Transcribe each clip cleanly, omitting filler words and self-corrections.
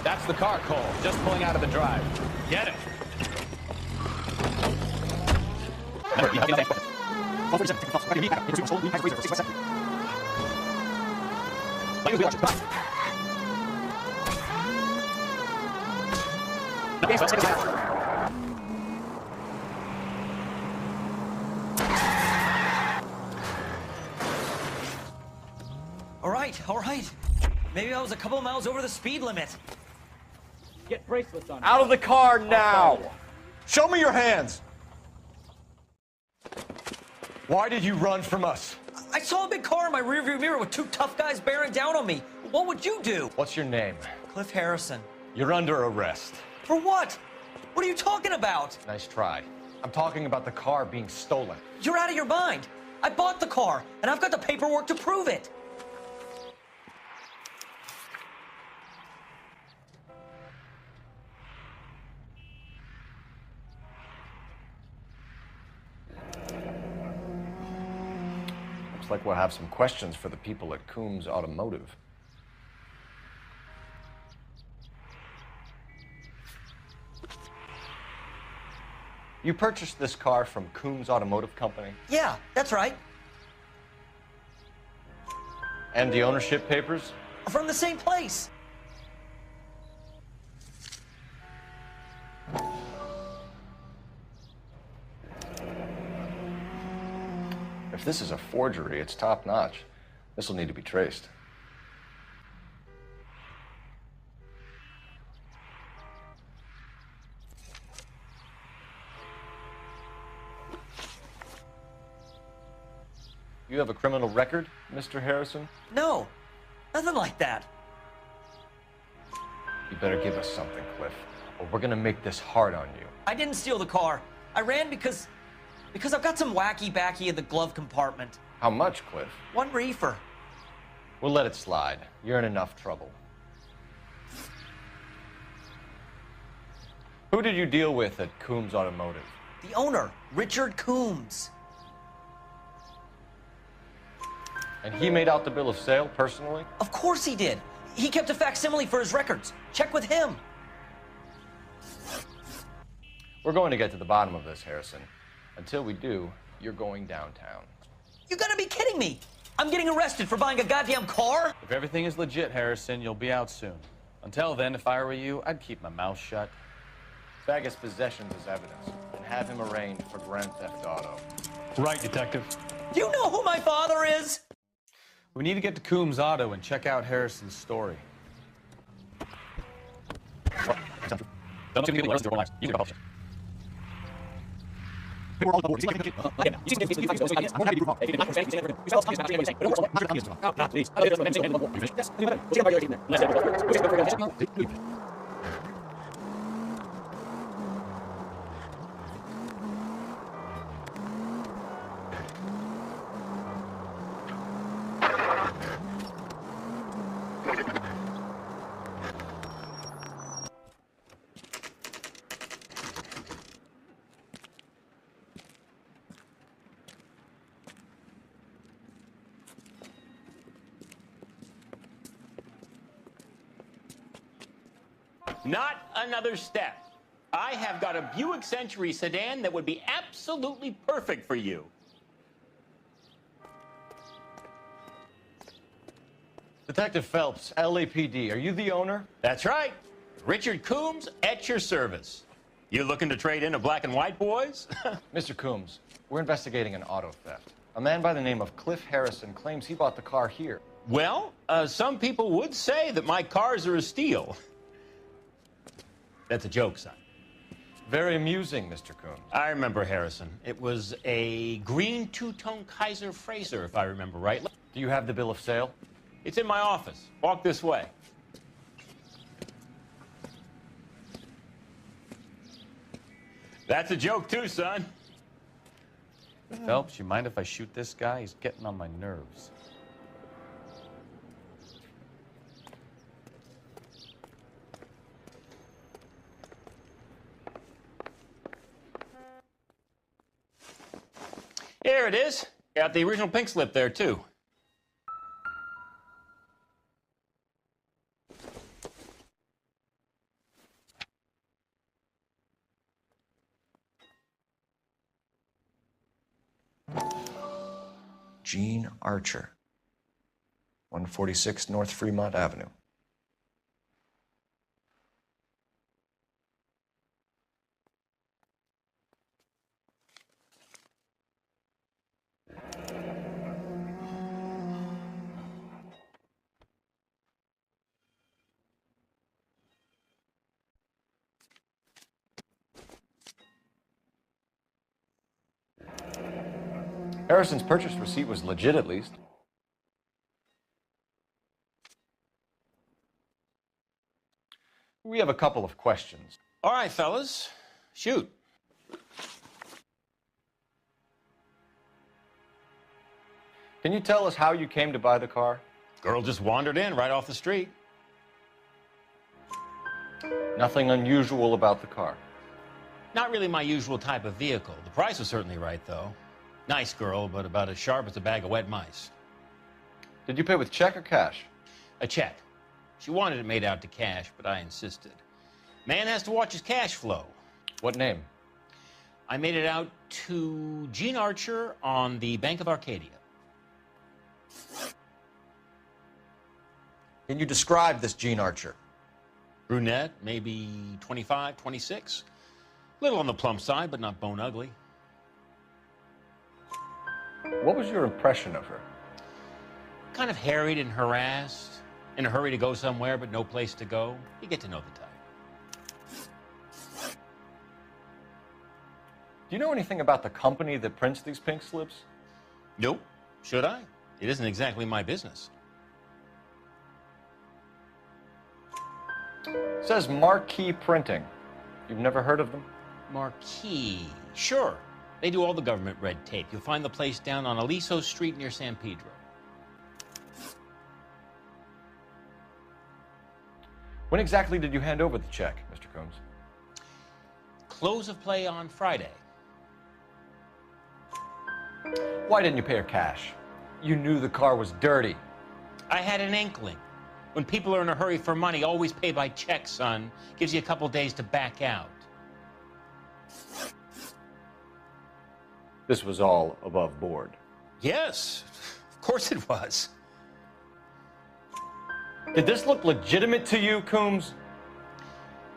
That's the car, Cole. Just pulling out of the drive. Get it. All right. Maybe I was a couple miles over the speed limit. Get bracelets on. Out of the car now! Show me your hands! Why did you run from us? I saw a big car in my rearview mirror with two tough guys bearing down on me. What would you do? What's your name? Cliff Harrison. You're under arrest. For what? What are you talking about? Nice try. I'm talking about the car being stolen. You're out of your mind. I bought the car, and I've got the paperwork to prove it. Looks like we'll have some questions for the people at Coombs Automotive. You purchased this car from Coombs Automotive Company? Yeah, that's right. And the ownership papers? From the same place. If this is a forgery, it's top-notch. This will need to be traced. You have a criminal record, Mr. Harrison? No, nothing like that. You better give us something, Cliff, or we're gonna make this hard on you. I didn't steal the car. I ran because I've got some wacky-backy in the glove compartment. How much, Cliff? 1 reefer. We'll let it slide. You're in enough trouble. Who did you deal with at Coombs Automotive? The owner, Richard Coombs. And he made out the bill of sale personally? Of course he did. He kept a facsimile for his records. Check with him. We're going to get to the bottom of this, Harrison. Until we do, you're going downtown. You gotta be kidding me. I'm getting arrested for buying a goddamn car? If everything is legit, Harrison, you'll be out soon. Until then, if I were you, I'd keep my mouth shut. Bag his possessions as evidence and have him arraigned for grand theft auto. Right, Detective. Do you know who my father is? We need to get to Coombs Auto and check out Harrison's story. Not another step. I have got a Buick Century sedan that would be absolutely perfect for you. Detective Phelps, LAPD, are you the owner? That's right. Richard Coombs at your service. You looking to trade in a black and white, boys? Mr. Coombs, we're investigating an auto theft. A man by the name of Cliff Harrison claims he bought the car here. Well, some people would say that my cars are a steal. That's a joke, son. Very amusing, Mr. Coombs. I remember Harrison. It was a green two-tone Kaiser Frazer, if I remember right. Do you have the bill of sale? It's in my office. Walk this way. That's a joke, too, son. Phelps, you mind if I shoot this guy? He's getting on my nerves. Here it is. Got the original pink slip there, too. Gene Archer, 146 North Fremont Avenue. Harrison's purchase receipt was legit, at least. We have a couple of questions. All right, fellas. Shoot. Can you tell us how you came to buy the car? Girl just wandered in right off the street. Nothing unusual about the car. Not really my usual type of vehicle. The price was certainly right, though. Nice girl, but about as sharp as a bag of wet mice. Did you pay with check or cash? A check. She wanted it made out to cash, but I insisted. Man has to watch his cash flow. What name? I made it out to Gene Archer on the Bank of Arcadia. Can you describe this Gene Archer? Brunette, maybe 25, 26. Little on the plump side, but not bone ugly. What was your impression of her? Kind of harried and harassed, in a hurry to go somewhere, but no place to go. You get to know the type. Do you know anything about the company that prints these pink slips? Nope. Should I? It isn't exactly my business. It says Marquee Printing. You've never heard of them? Marquee. Sure. They do all the government red tape. You'll find the place down on Aliso Street near San Pedro. When exactly did you hand over the check, Mr. Coombs? Close of play on Friday. Why didn't you pay her cash? You knew the car was dirty. I had an inkling. When people are in a hurry for money, always pay by check, son. Gives you a couple days to back out. This was all above board. Yes, of course it was. Did this look legitimate to you, Coombs?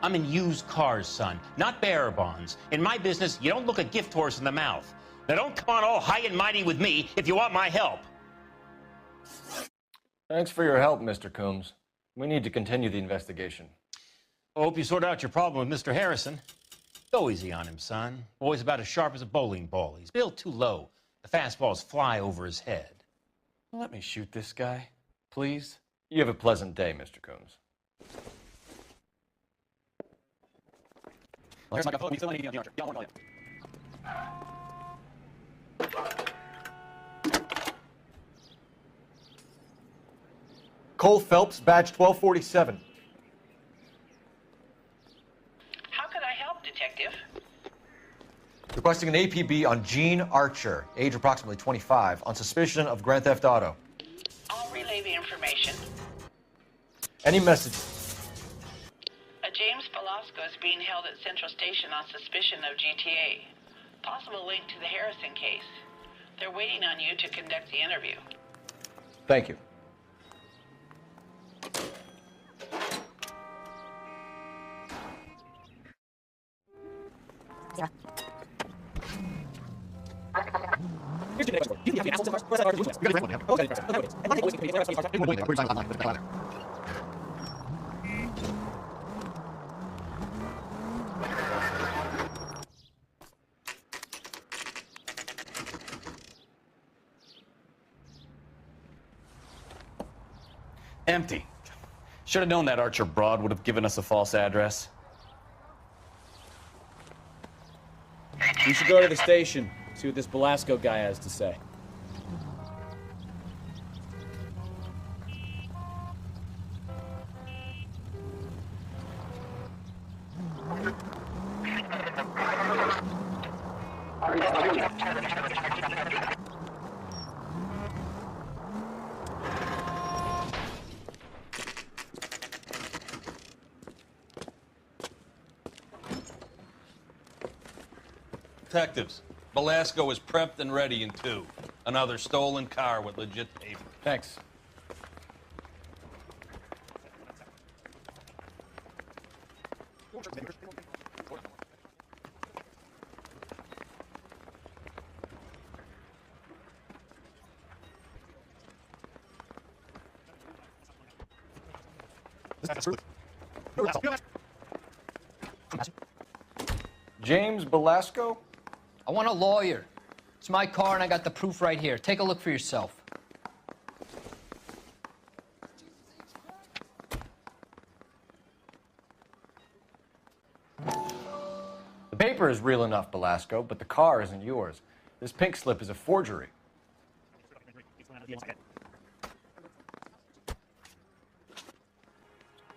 I'm in used cars, son, not bearer bonds. In my business, you don't look a gift horse in the mouth. Now don't come on all high and mighty with me if you want my help. Thanks for your help, Mr. Coombs. We need to continue the investigation. I hope you sort out your problem with Mr. Harrison. Go easy on him, son. Boy's about as sharp as a bowling ball. He's built too low. The fastballs fly over his head. Let me shoot this guy, please. You have a pleasant day, Mr. Coombs. Cole Phelps, badge 1247. How could I help, Detective? Requesting an APB on Gene Archer, age approximately 25, on suspicion of Grand Theft Auto. I'll relay the information. Any message? A James Velasco is being held at Central Station on suspicion of GTA. Possible link to the Harrison case. They're waiting on you to conduct the interview. Thank you. Empty. Should have known that Archer broad would have given us a false address. We should go to the station, see what this Belasco guy has to say. Detectives, Belasco is prepped and ready in 2. Another stolen car with legit paper. Thanks. James Belasco? I want a lawyer. It's my car and I got the proof right here. Take a look for yourself. The paper is real enough, Belasco, but the car isn't yours. This pink slip is a forgery.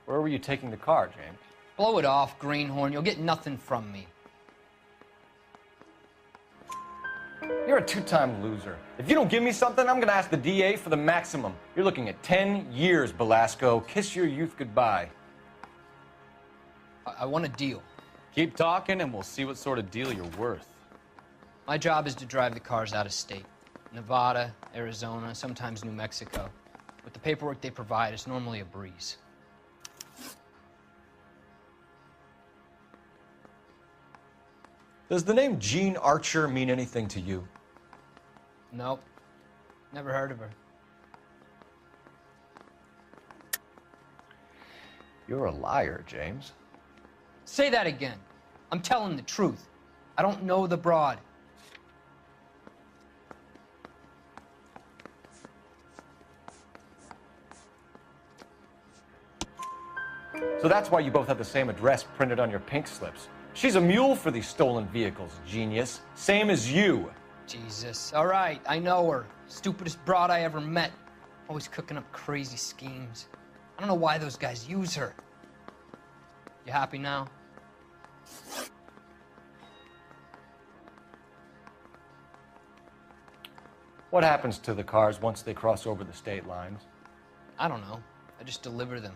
Where were you taking the car, James? Blow it off, greenhorn. You'll get nothing from me. You're a 2-time loser. If you don't give me something, I'm gonna ask the DA for the maximum. You're looking at 10 years, Belasco. Kiss your youth goodbye. I want a deal. Keep talking and we'll see what sort of deal you're worth. My job is to drive the cars out of state. Nevada, Arizona, sometimes New Mexico. With the paperwork they provide, it's normally a breeze. Does the name Jean Archer mean anything to you? Nope. Never heard of her. You're a liar, James. Say that again. I'm telling the truth. I don't know the broad. So that's why you both have the same address printed on your pink slips. She's a mule for these stolen vehicles, genius. Same as you. Jesus. All right, I know her. Stupidest broad I ever met. Always cooking up crazy schemes. I don't know why those guys use her. You happy now? What happens to the cars once they cross over the state lines? I don't know. I just deliver them.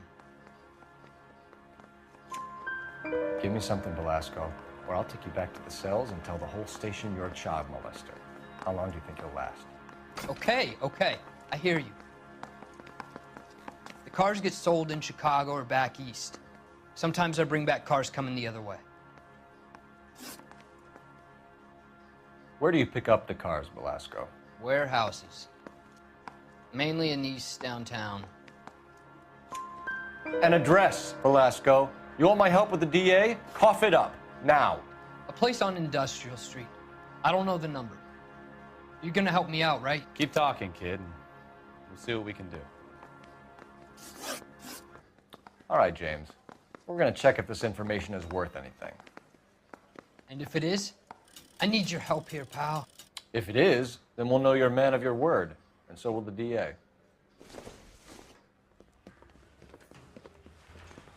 Give me something, Belasco, or I'll take you back to the cells and tell the whole station you're a child molester. How long do you think you'll last? Okay, okay. I hear you. The cars get sold in Chicago or back east. Sometimes I bring back cars coming the other way. Where do you pick up the cars, Belasco? Warehouses. Mainly in East downtown. An address, Belasco. You want my help with the DA? Cough it up, now. A place on Industrial Street. I don't know the number. You're gonna help me out, right? Keep talking, kid, and we'll see what we can do. All right, James. We're gonna check if this information is worth anything. And if it is, I need your help here, pal. If it is, then we'll know you're a man of your word, and so will the DA.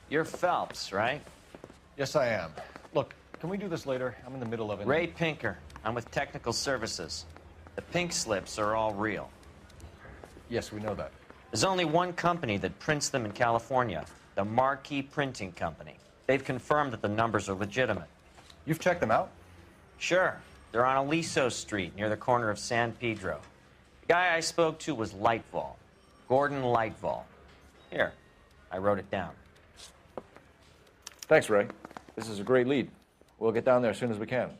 You're Phelps, right? Yes, I am. Look, can we do this later? I'm in the middle of it. Ray Pinker. I'm with Technical Services. The pink slips are all real. Yes, we know that. There's only one company that prints them in California, the Marquee Printing Company. They've confirmed that the numbers are legitimate. You've checked them out? Sure. They're on Aliso Street, near the corner of San Pedro. The guy I spoke to was Lightval. Gordon Lightval. Here, I wrote it down. Thanks, Ray. This is a great lead. We'll get down there as soon as we can.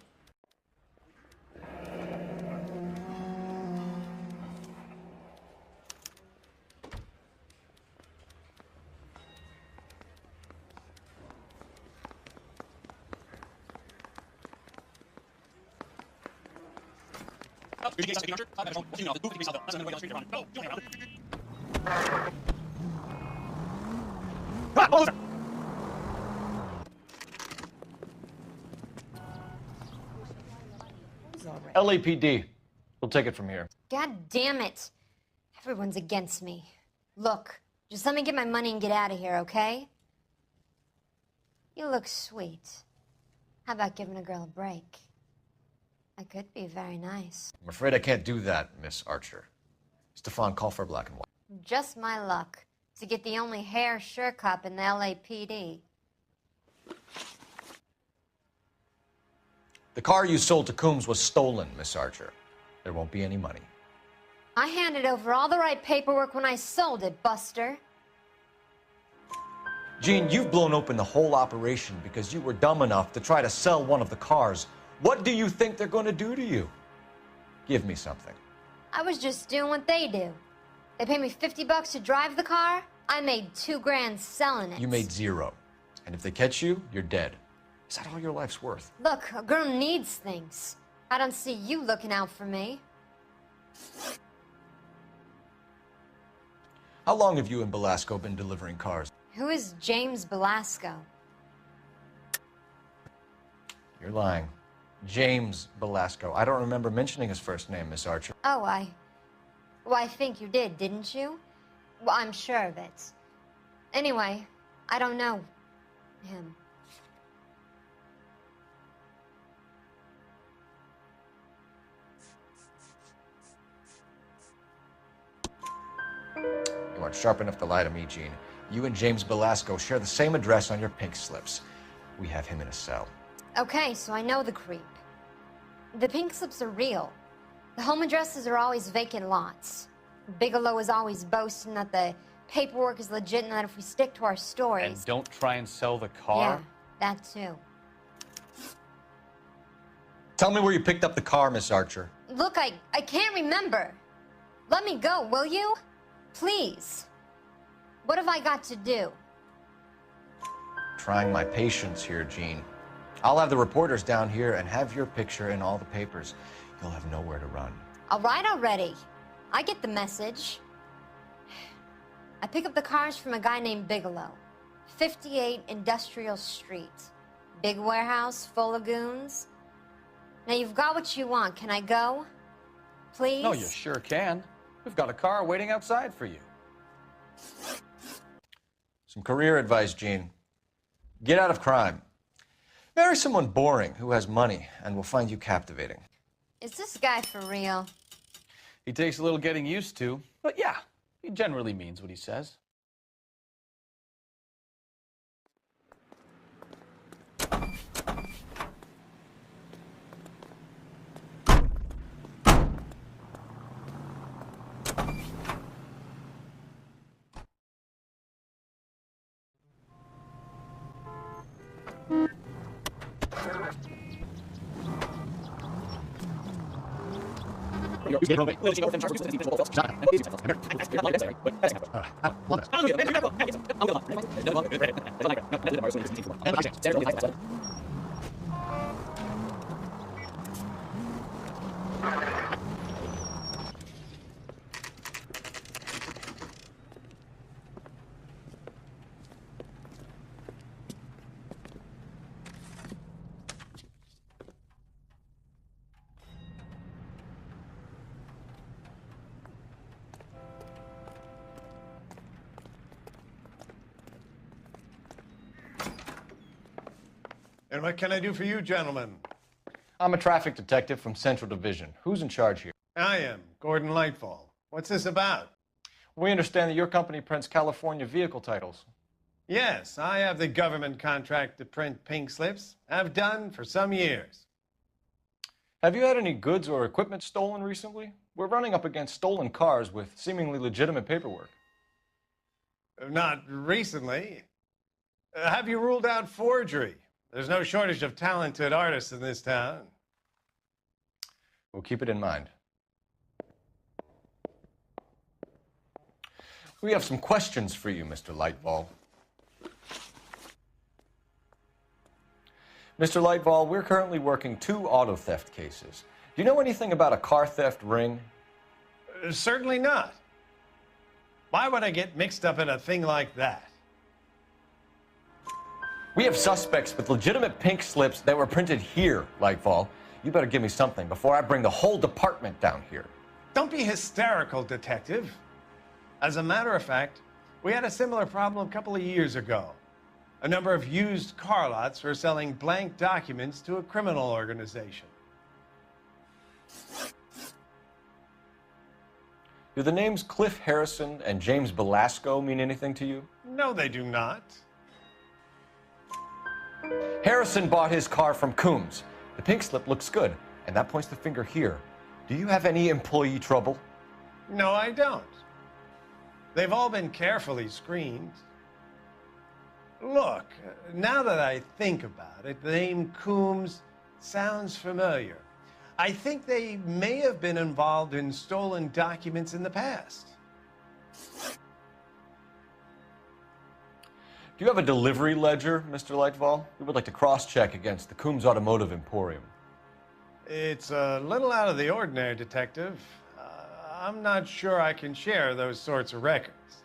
LAPD. We'll take it from here. God damn it. Everyone's against me. Look, just let me get my money and get out of here, okay? You look sweet. How about giving a girl a break? I could be very nice. I'm afraid I can't do that, Miss Archer. Stefan, call for black and white. Just my luck to get the only hair sure cop in the LAPD. The car you sold to Coombs was stolen, Miss Archer. There won't be any money. I handed over all the right paperwork when I sold it, Buster. Jean, you've blown open the whole operation because you were dumb enough to try to sell one of the cars. What do you think they're going to do to you? Give me something. I was just doing what they do. They paid me $50 to drive the car. I made $2 grand selling it. You made $0. And if they catch you, you're dead. Is that all your life's worth? Look, a girl needs things. I don't see you looking out for me. How long have you and Belasco been delivering cars? Who is James Belasco? You're lying. James Belasco. I don't remember mentioning his first name, Miss Archer. Oh, well, I think you did, didn't you? Well, I'm sure of it. Anyway, I don't know him. You aren't sharp enough to lie to me, Jean. You and James Belasco share the same address on your pink slips. We have him in a cell. Okay, so I know the creep. The pink slips are real. The home addresses are always vacant lots. Bigelow is always boasting that the paperwork is legit and that if we stick to our stories... And don't try and sell the car? Yeah, that too. Tell me where you picked up the car, Miss Archer. Look, I can't remember. Let me go, will you? Please. What have I got to do? Trying my patience here, Jean. I'll have the reporters down here and have your picture in all the papers. You'll have nowhere to run. All right already. I get the message. I pick up the cars from a guy named Bigelow. 58 Industrial Street. Big warehouse, full of goons. Now you've got what you want. Can I go? Please? No, you sure can. We've got a car waiting outside for you. Some career advice, Jean. Get out of crime. Marry someone boring who has money and will find you captivating. Is this guy for real? He takes a little getting used to, but yeah, he generally means what he says. And what can I do for you, gentlemen? I'm a traffic detective from Central Division. Who's in charge here? I am, Gordon Lightfall. What's this about? We understand that your company prints California vehicle titles. Yes, I have the government contract to print pink slips. I've done for some years. Have you had any goods or equipment stolen recently? We're running up against stolen cars with seemingly legitimate paperwork. Not recently. Have you ruled out forgery? There's no shortage of talented artists in this town. We'll keep it in mind. We have some questions for you, Mr. Lightfall. Mr. Lightfall, we're currently working 2 auto theft cases. Do you know anything about a car theft ring? Certainly not. Why would I get mixed up in a thing like that? We have suspects with legitimate pink slips that were printed here, Lightfall. You better give me something before I bring the whole department down here. Don't be hysterical, Detective. As a matter of fact, we had a similar problem a couple of years ago. A number of used car lots were selling blank documents to a criminal organization. Do the names Cliff Harrison and James Belasco mean anything to you? No, they do not. Harrison bought his car from Coombs. The pink slip looks good, and that points the finger here. Do you have any employee trouble? No, I don't. They've all been carefully screened. Look, now that I think about it, the name Coombs sounds familiar. I think they may have been involved in stolen documents in the past. Do you have a delivery ledger, Mr. Lightfall? We would like to cross-check against the Coombs Automotive Emporium. It's a little out of the ordinary, Detective. I'm not sure I can share those sorts of records.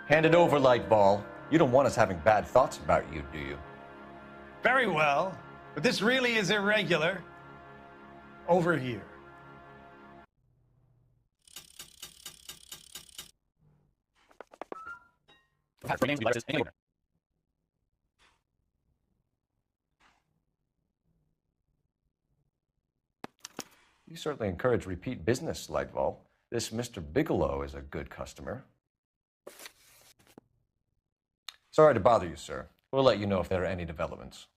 Hand it over, Lightball. You don't want us having bad thoughts about you, do you? Very well, but this really is irregular. Over here. You certainly encourage repeat business, Lightfall. This Mr. Bigelow is a good customer. Sorry to bother you, sir. We'll let you know if there are any developments.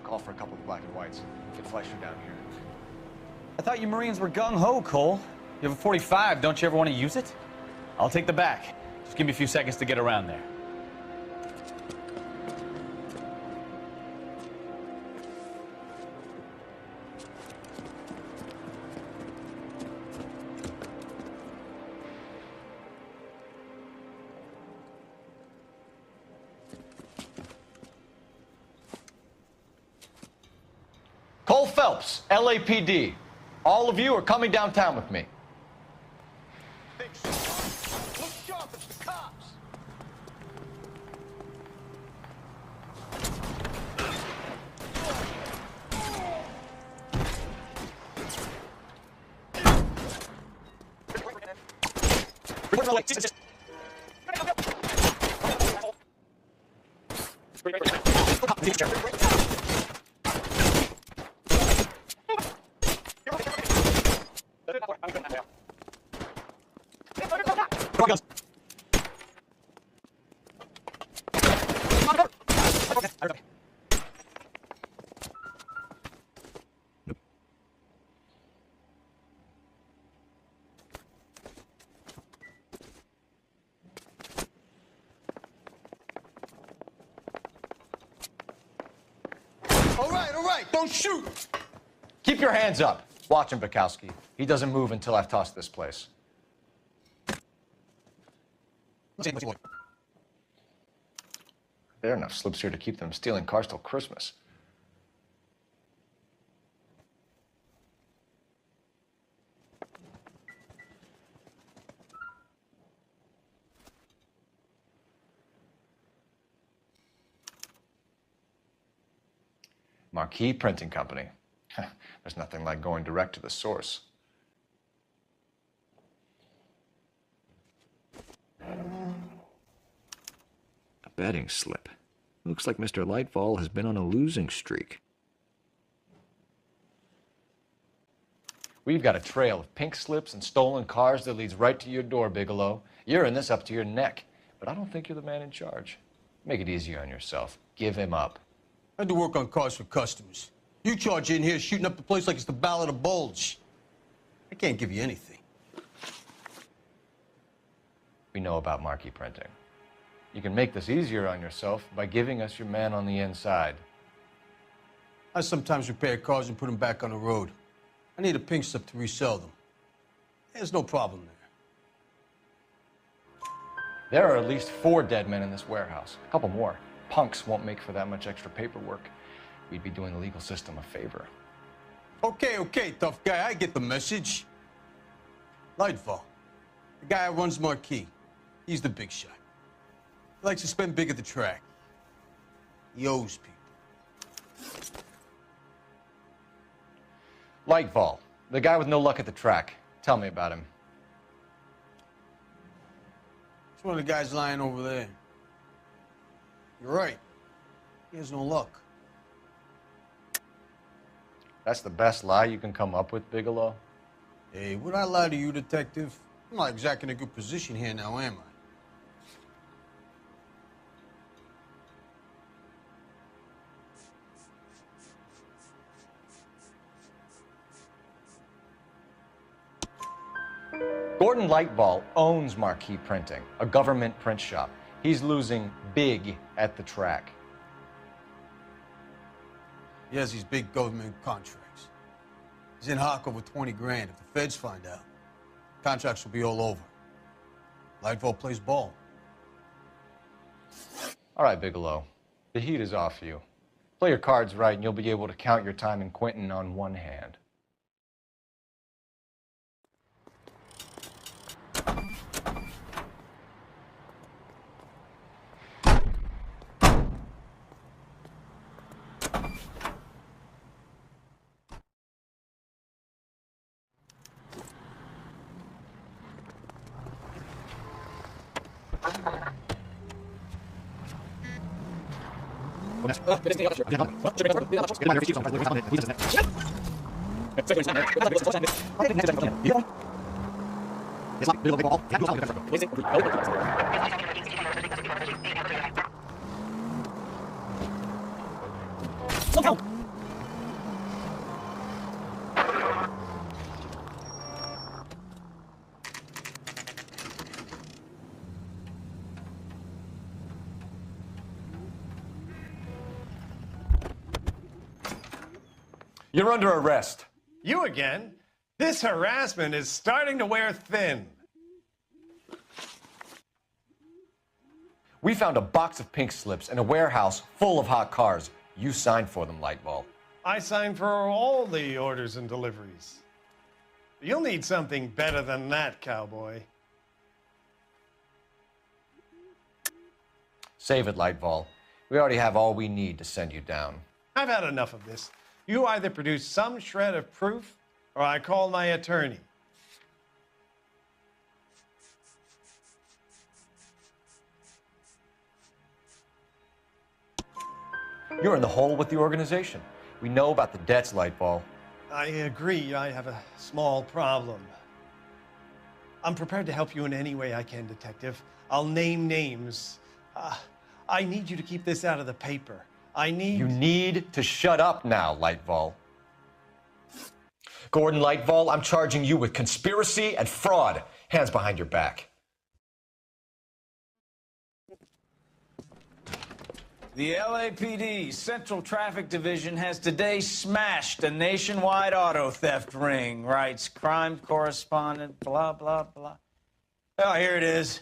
Call for a couple of black and whites. Get Fleischer down here. I thought you Marines were gung-ho, Cole. You have a 45. Don't you ever want to use it? I'll take the back. Just give me a few seconds to get around there. Cole Phelps, LAPD. All of you are coming downtown with me. Look sharp, it's the cops! All right, don't shoot! Keep your hands up. Watch him, Bukowski. He doesn't move until I've tossed this place. There are enough slips here to keep them stealing cars till Christmas. Marquee Printing Company. There's nothing like going direct to the source. A betting slip. Looks like Mr. Lightfall has been on a losing streak. We've got a trail of pink slips and stolen cars that leads right to your door, Bigelow. You're in this up to your neck, but I don't think you're the man in charge. Make it easier on yourself. Give him up. I do work on cars for customers. You charge in here shooting up the place like it's the Ballad of Bulge. I can't give you anything. We know about marquee printing. You can make this easier on yourself by giving us your man on the inside. I sometimes repair cars and put them back on the road. I need a pink slip to resell them. There's no problem there. There are at least 4 dead men in this warehouse. A couple more. Punks won't make for that much extra paperwork. We'd be doing the legal system a favor. Okay, tough guy, I get the message. Lightfall, the guy who runs Marquee. He's the big shot. He likes to spend big at the track. He owes people. Lightfall, the guy with no luck at the track. Tell me about him. It's one of the guys lying over there. You're right. He has no luck. That's the best lie you can come up with, Bigelow? Hey, would I lie to you, detective? I'm not exactly in a good position here now, am I? Gordon Lightball owns Marquee Printing, a government print shop. He's losing big at the track. He has these big government contracts. He's in hock over 20 grand. If the feds find out, contracts will be all over. Lightfall plays ball. All right, Bigelow. The heat is off you. Play your cards right and you'll be able to count your time in Quentin on one hand. You're under arrest. You again? This harassment is starting to wear thin. We found a box of pink slips in a warehouse full of hot cars. You signed for them, Lightball. I signed for all the orders and deliveries. You'll need something better than that, cowboy. Save it, Lightball. We already have all we need to send you down. I've had enough of this. You either produce some shred of proof, or I call my attorney. You're in the hole with the organization. We know about the debts, Lightball. I agree, I have a small problem. I'm prepared to help you in any way I can, Detective. I'll name names. I need you to keep this out of the paper. You need to shut up now, Lightball. Gordon Lightball, I'm charging you with conspiracy and fraud. Hands behind your back. The LAPD Central Traffic Division has today smashed a nationwide auto theft ring, writes crime correspondent, blah, blah, blah. Oh, here it is.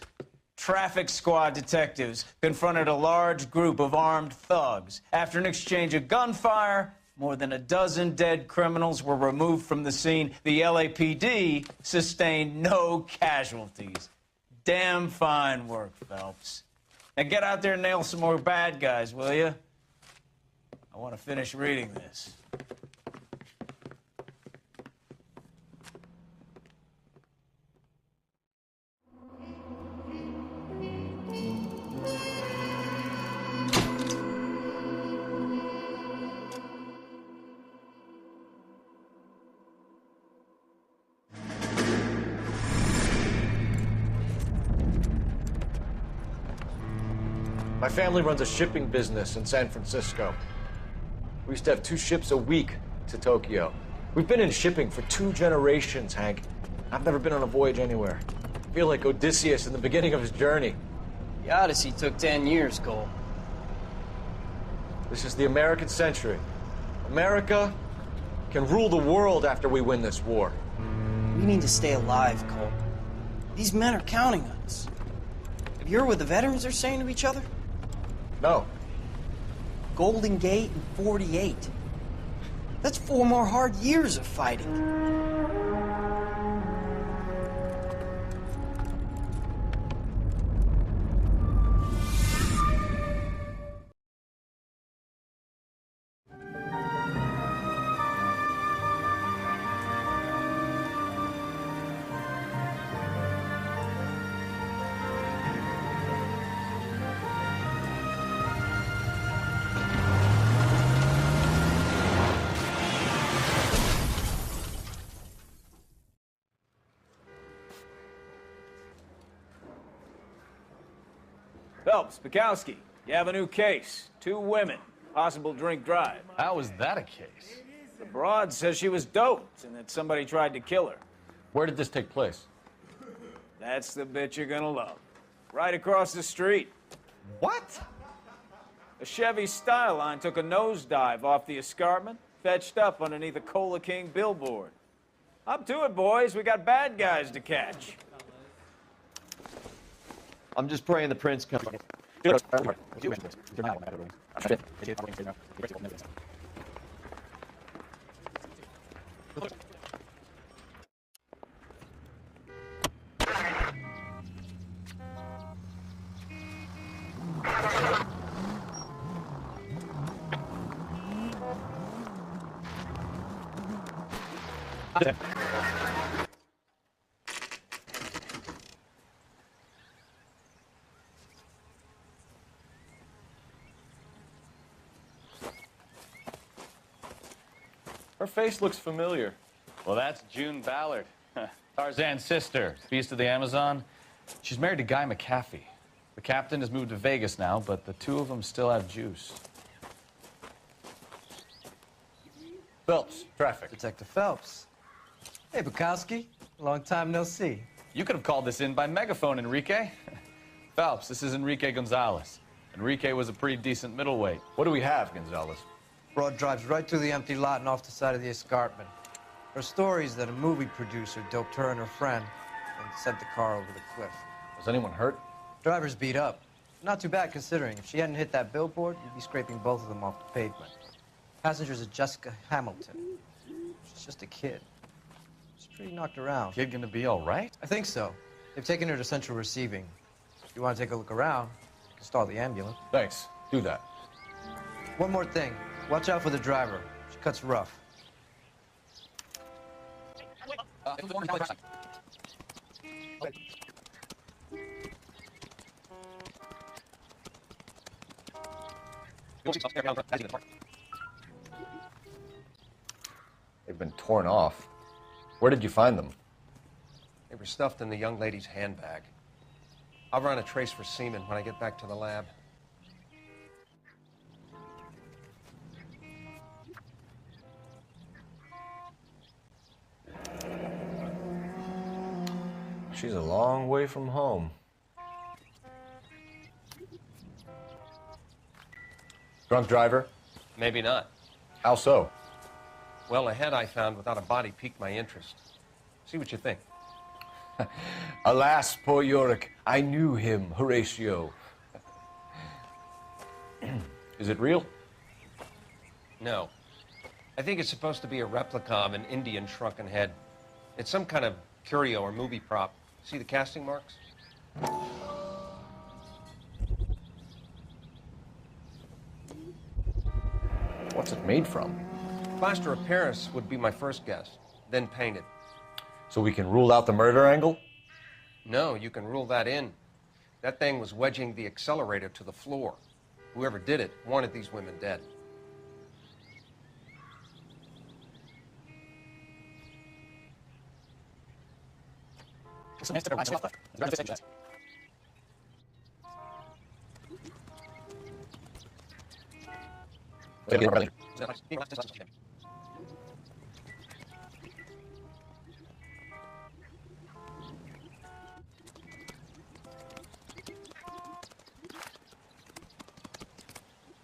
Traffic squad detectives confronted a large group of armed thugs. After an exchange of gunfire, more than a dozen dead criminals were removed from the scene. The LAPD sustained no casualties. Damn fine work, Phelps. Now get out there and nail some more bad guys, will you? I want to finish reading this. My family runs a shipping business in San Francisco. We used to have 2 ships a week to Tokyo. We've been in shipping for 2 generations, Hank. I've never been on a voyage anywhere. I feel like Odysseus in the beginning of his journey. The Odyssey took 10 years, Cole. This is the American century. America can rule the world after we win this war. We need to stay alive, Cole. These men are counting on us. Have you heard what the veterans are saying to each other? No. Golden Gate and 48. That's 4 more hard years of fighting. Phelps, Bukowski, you have a new case. 2 women, possible drink drive. How is that a case? The broad says she was doped and that somebody tried to kill her. Where did this take place? That's the bit you're gonna love. Right across the street. What? A Chevy Styline took a nosedive off the escarpment, fetched up underneath a Cola King billboard. Up to it, boys. We got bad guys to catch. I'm just praying the prince comes. Her face looks familiar. Well, that's June Ballard, Tarzan's sister, Beast of the Amazon. She's married to Guy McAfee. The captain has moved to Vegas now, but the 2 of them still have juice. Phelps, traffic. Detective Phelps. Hey, Bukowski. Long time no see. You could have called this in by megaphone, Enrique. Phelps, this is Enrique Gonzalez. Enrique was a pretty decent middleweight. What do we have, Gonzalez? Broad drives right through the empty lot and off the side of the escarpment. Her story is that a movie producer doped her and her friend and sent the car over the cliff. Was anyone hurt? Driver's beat up. Not too bad considering. If she hadn't hit that billboard, you'd be scraping both of them off the pavement. Passenger's a Jessica Hamilton. She's just a kid. She's pretty knocked around. Kid gonna be all right? I think so. They've taken her to central receiving. If you want to take a look around, you can stall the ambulance. Thanks. Do that. One more thing. Watch out for the driver. She cuts rough. They've been torn off. Where did you find them? They were stuffed in the young lady's handbag. I'll run a trace for semen when I get back to the lab. She's a long way from home. Drunk driver? Maybe not. How so? Well, a head I found without a body piqued my interest. See what you think. Alas, poor Yorick, I knew him, Horatio. Is it real? No. I think it's supposed to be a replica of an Indian shrunken head. It's some kind of curio or movie prop. See the casting marks? What's it made from? Plaster of Paris would be my first guess, then painted. So we can rule out the murder angle? No, you can rule that in. That thing was wedging the accelerator to the floor. Whoever did it wanted these women dead.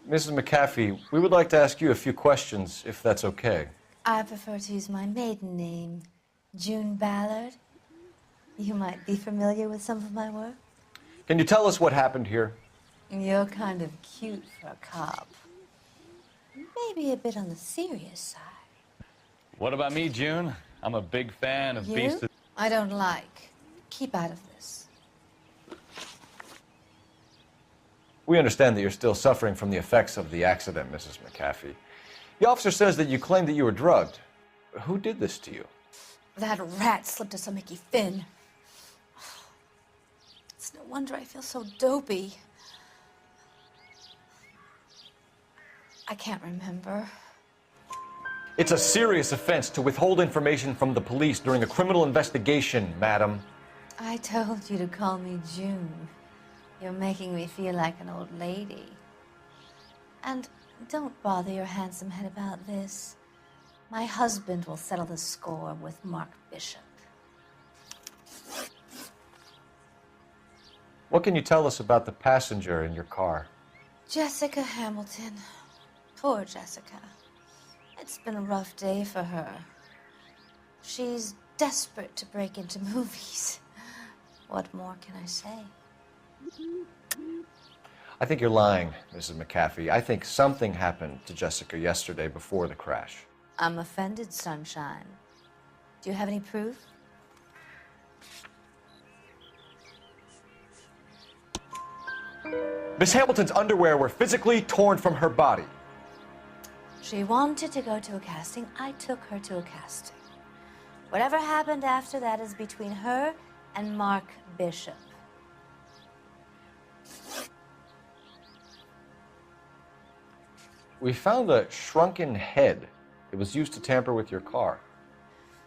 Mrs. McAfee, we would like to ask you a few questions, if that's okay. I prefer to use my maiden name, June Ballard. You might be familiar with some of my work. Can you tell us what happened here? You're kind of cute for a cop. Maybe a bit on the serious side. What about me, June? I'm a big fan of You? Beast of... I don't like. Keep out of this. We understand that you're still suffering from the effects of the accident, Mrs. McAfee. The officer says that you claimed that you were drugged. Who did this to you? That rat slipped us a Mickey Finn. It's no wonder I feel so dopey. I can't remember. It's a serious offense to withhold information from the police during a criminal investigation, madam. I told you to call me June. You're making me feel like an old lady. And don't bother your handsome head about this. My husband will settle the score with Mark Bishop. What can you tell us about the passenger in your car? Jessica Hamilton. Poor Jessica. It's been a rough day for her. She's desperate to break into movies. What more can I say? I think you're lying, Mrs. McAfee. I think something happened to Jessica yesterday before the crash. I'm offended, Sunshine. Do you have any proof? Miss Hamilton's underwear were physically torn from her body. She wanted to go to a casting. I took her to a casting. Whatever happened after that is between her and Mark Bishop. We found a shrunken head. It was used to tamper with your car.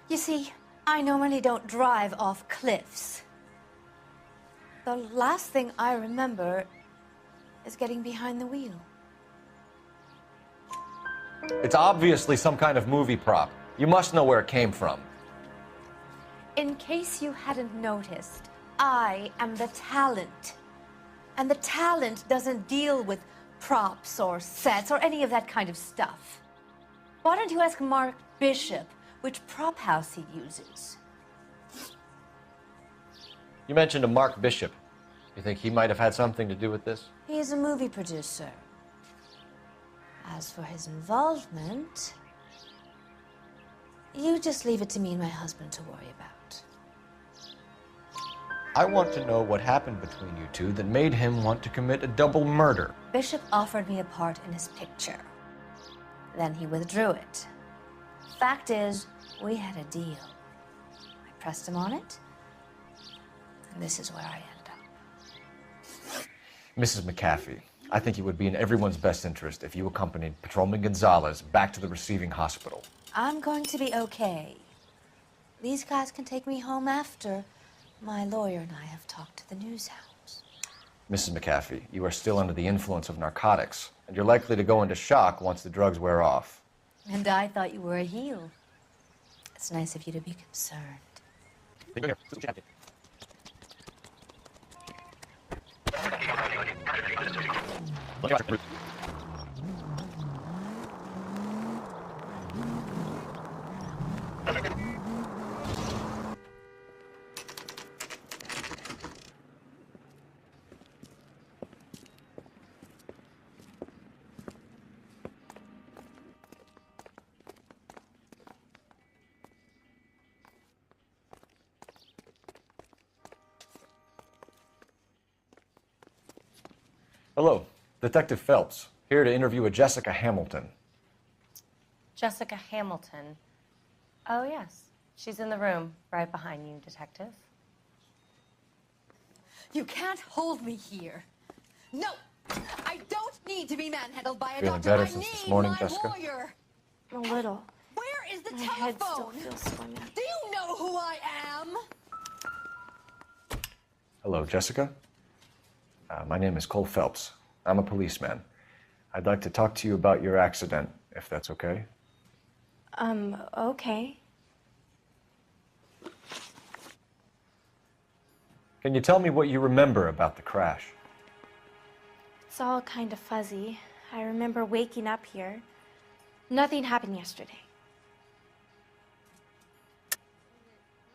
You see, I normally don't drive off cliffs. The last thing I remember is getting behind the wheel. It's obviously some kind of movie prop. You must know where it came from. In case you hadn't noticed, I am the talent. And the talent doesn't deal with props or sets or any of that kind of stuff. Why don't you ask Mark Bishop which prop house he uses? You mentioned a Mark Bishop. You think he might have had something to do with this? He is a movie producer. As for his involvement, you just leave it to me and my husband to worry about. I want to know what happened between you two that made him want to commit a double murder. Bishop offered me a part in his picture. Then he withdrew it. Fact is, we had a deal. I pressed him on it, and this is where I ended up. Mrs. McAfee, I think it would be in everyone's best interest if you accompanied Patrolman Gonzalez back to the receiving hospital. I'm going to be okay. These guys can take me home after. My lawyer and I have talked to the news hounds. Mrs. McAfee, you are still under the influence of narcotics, and you're likely to go into shock once the drugs wear off. And I thought you were a heel. It's nice of you to be concerned. Hello, Detective Phelps, here to interview a Jessica Hamilton. Jessica Hamilton. Oh, yes. She's in the room, right behind you, Detective. You can't hold me here. No, I don't need to be manhandled by a Feeling doctor. better I since need this morning, my Jessica? lawyer. A little. Where is the My head still telephone? feels swinging. Do you know who I am? Hello, Jessica. My name is Cole Phelps. I'm a policeman. I'd like to talk to you about your accident, if that's okay. Okay. Can you tell me what you remember about the crash? It's all kind of fuzzy. I remember waking up here. Nothing happened yesterday.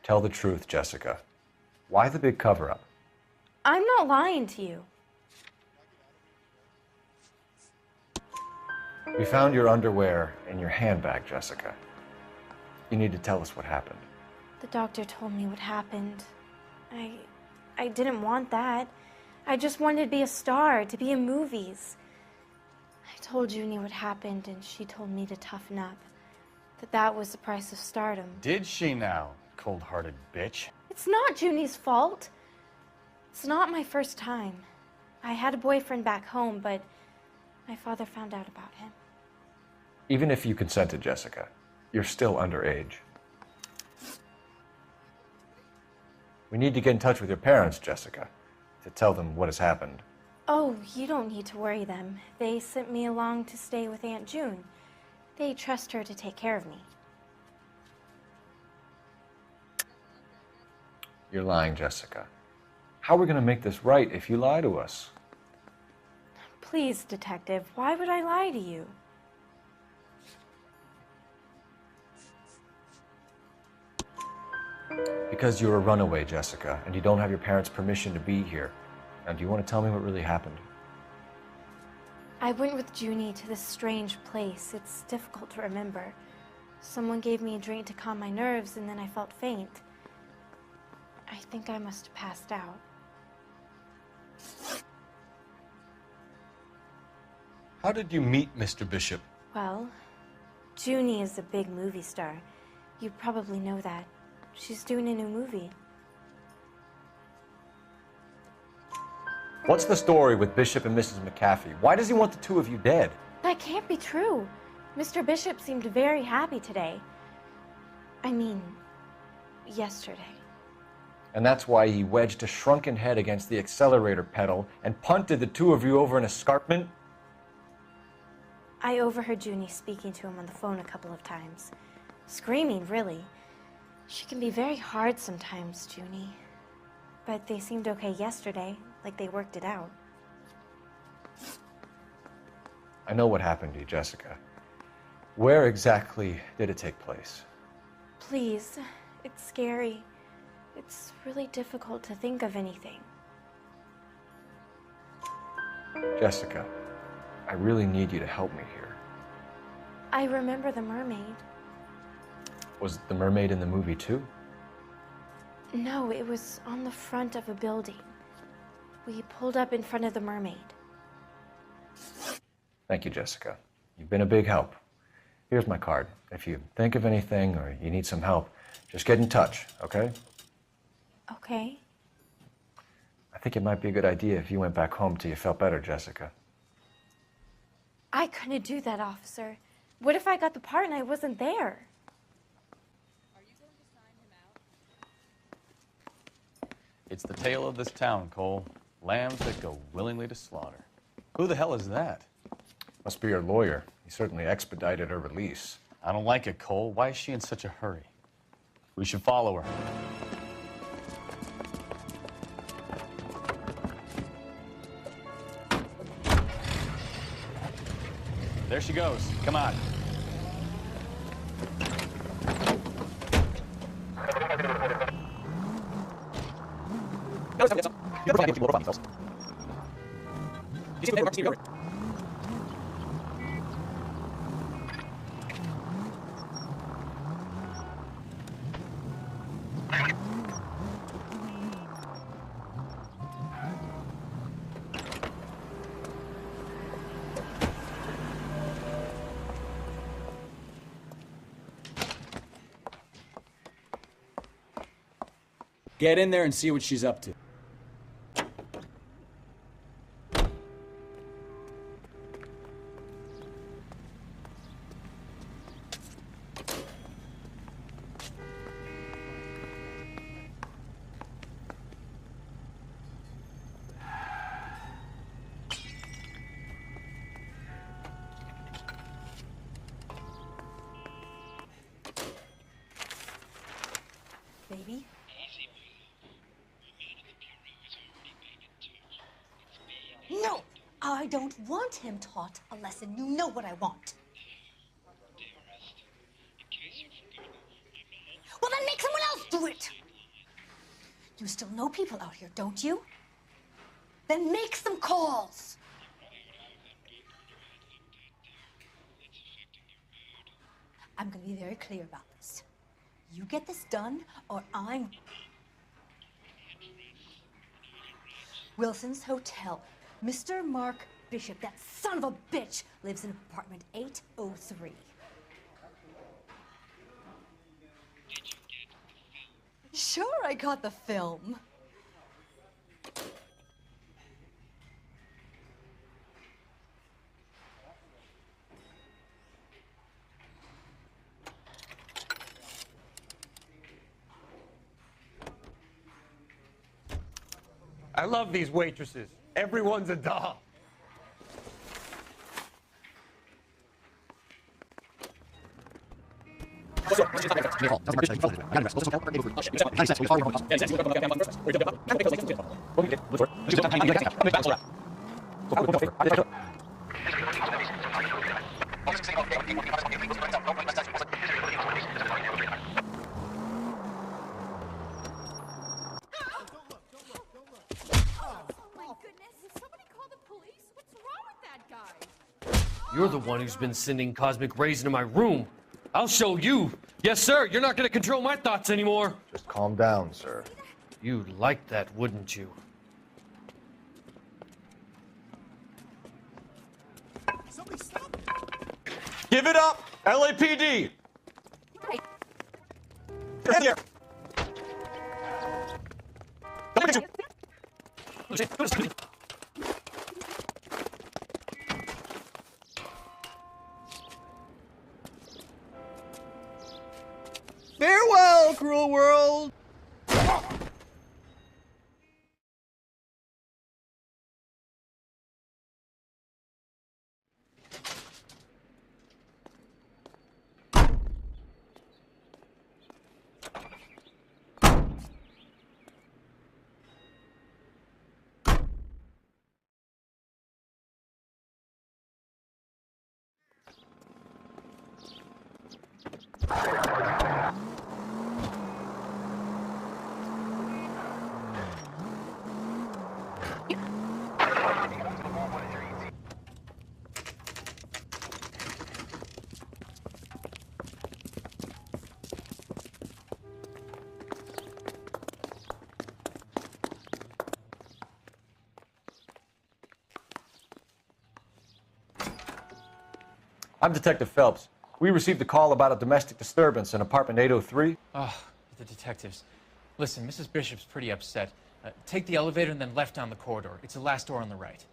Tell the truth, Jessica. Why the big cover-up? I'm not lying to you. We found your underwear in your handbag, Jessica. You need to tell us what happened. The doctor told me what happened. I didn't want that. I just wanted to be a star, to be in movies. I told Junie what happened, and she told me to toughen up. That was the price of stardom. Did she now, cold-hearted bitch? It's not Junie's fault. It's not my first time. I had a boyfriend back home, but my father found out about him. Even if you consented, Jessica, you're still underage. We need to get in touch with your parents, Jessica, to tell them what has happened. Oh, you don't need to worry them. They sent me along to stay with Aunt June. They trust her to take care of me. You're lying, Jessica. How are we going to make this right if you lie to us? Please, Detective, why would I lie to you? Because you're a runaway, Jessica, and you don't have your parents' permission to be here. Now, do you want to tell me what really happened? I went with Junie to this strange place. It's difficult to remember. Someone gave me a drink to calm my nerves, and then I felt faint. I think I must have passed out. How did you meet Mr. Bishop? Well, Junie is a big movie star. You probably know that. She's doing a new movie. What's the story with Bishop and Mrs. McAfee? Why does he want the two of you dead? That can't be true. Mr. Bishop seemed very happy today. I mean, yesterday. And that's why he wedged a shrunken head against the accelerator pedal and punted the two of you over an escarpment? I overheard Junie speaking to him on the phone a couple of times. Screaming, really. She can be very hard sometimes, Junie. But they seemed okay yesterday, like they worked it out. I know what happened to you, Jessica. Where exactly did it take place? Please, it's scary. It's really difficult to think of anything. Jessica, I really need you to help me here. I remember the mermaid. Was the mermaid in the movie too? No, it was on the front of a building. We pulled up in front of the mermaid. Thank you, Jessica. You've been a big help. Here's my card. If you think of anything or you need some help, just get in touch, okay? Okay. I think it might be a good idea if you went back home till you felt better, Jessica. I couldn't do that, officer. What if I got the part and I wasn't there? It's the tale of this town, Cole. Lambs that go willingly to slaughter. Who the hell is that? Must be your lawyer. He certainly expedited her release. I don't like it, Cole. Why is she in such a hurry? We should follow her. There she goes. Come on. Get in there and see what she's up to. Baby? No! I don't want him taught a lesson. You know what I want. Well, then make someone else do it. You still know people out here, don't you? Then make some calls. I'm going to be very clear about this. You get this done, or I'm... Wilson's Hotel. Mr. Mark Bishop, that son of a bitch, lives in apartment 803. Sure, I got the film. I love these waitresses. Everyone's a doll. You're the one who's been sending cosmic rays into my room. I'll show you. Yes, sir. You're not going to control my thoughts anymore. Just calm down, sir. You'd like that, wouldn't you? Give it up, LAPD! Here. Farewell, cruel world! I'm Detective Phelps. We received a call about a domestic disturbance in apartment 803. Oh, the detectives. Listen, Mrs. Bishop's pretty upset. Take the elevator and then left down the corridor. It's the last door on the right.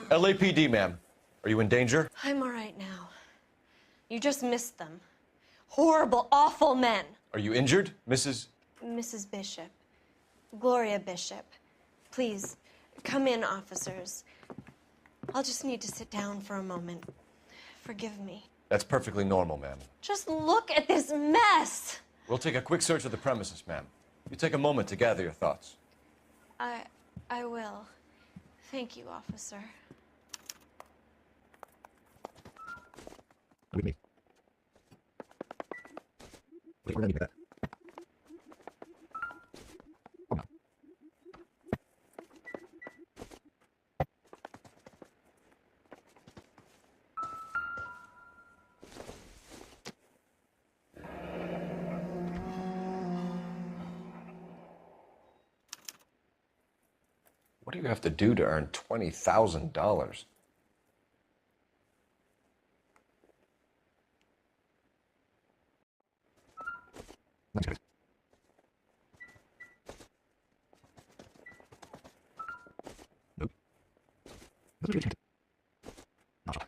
LAPD, ma'am. Are you in danger? I'm all right now. You just missed them. Horrible, awful men. Are you injured, Mrs. Mrs. Bishop. Gloria Bishop. Please, come in, officers. I'll just need to sit down for a moment. Forgive me. That's perfectly normal, ma'am. Just look at this mess. We'll take a quick search of the premises, ma'am. You take a moment to gather your thoughts. I will. Thank you, officer. With me. Wait, we're gonna get that. Oh, no. What do you have to do to earn $20,000? That's good. Nope. That's really tempting. Not sure.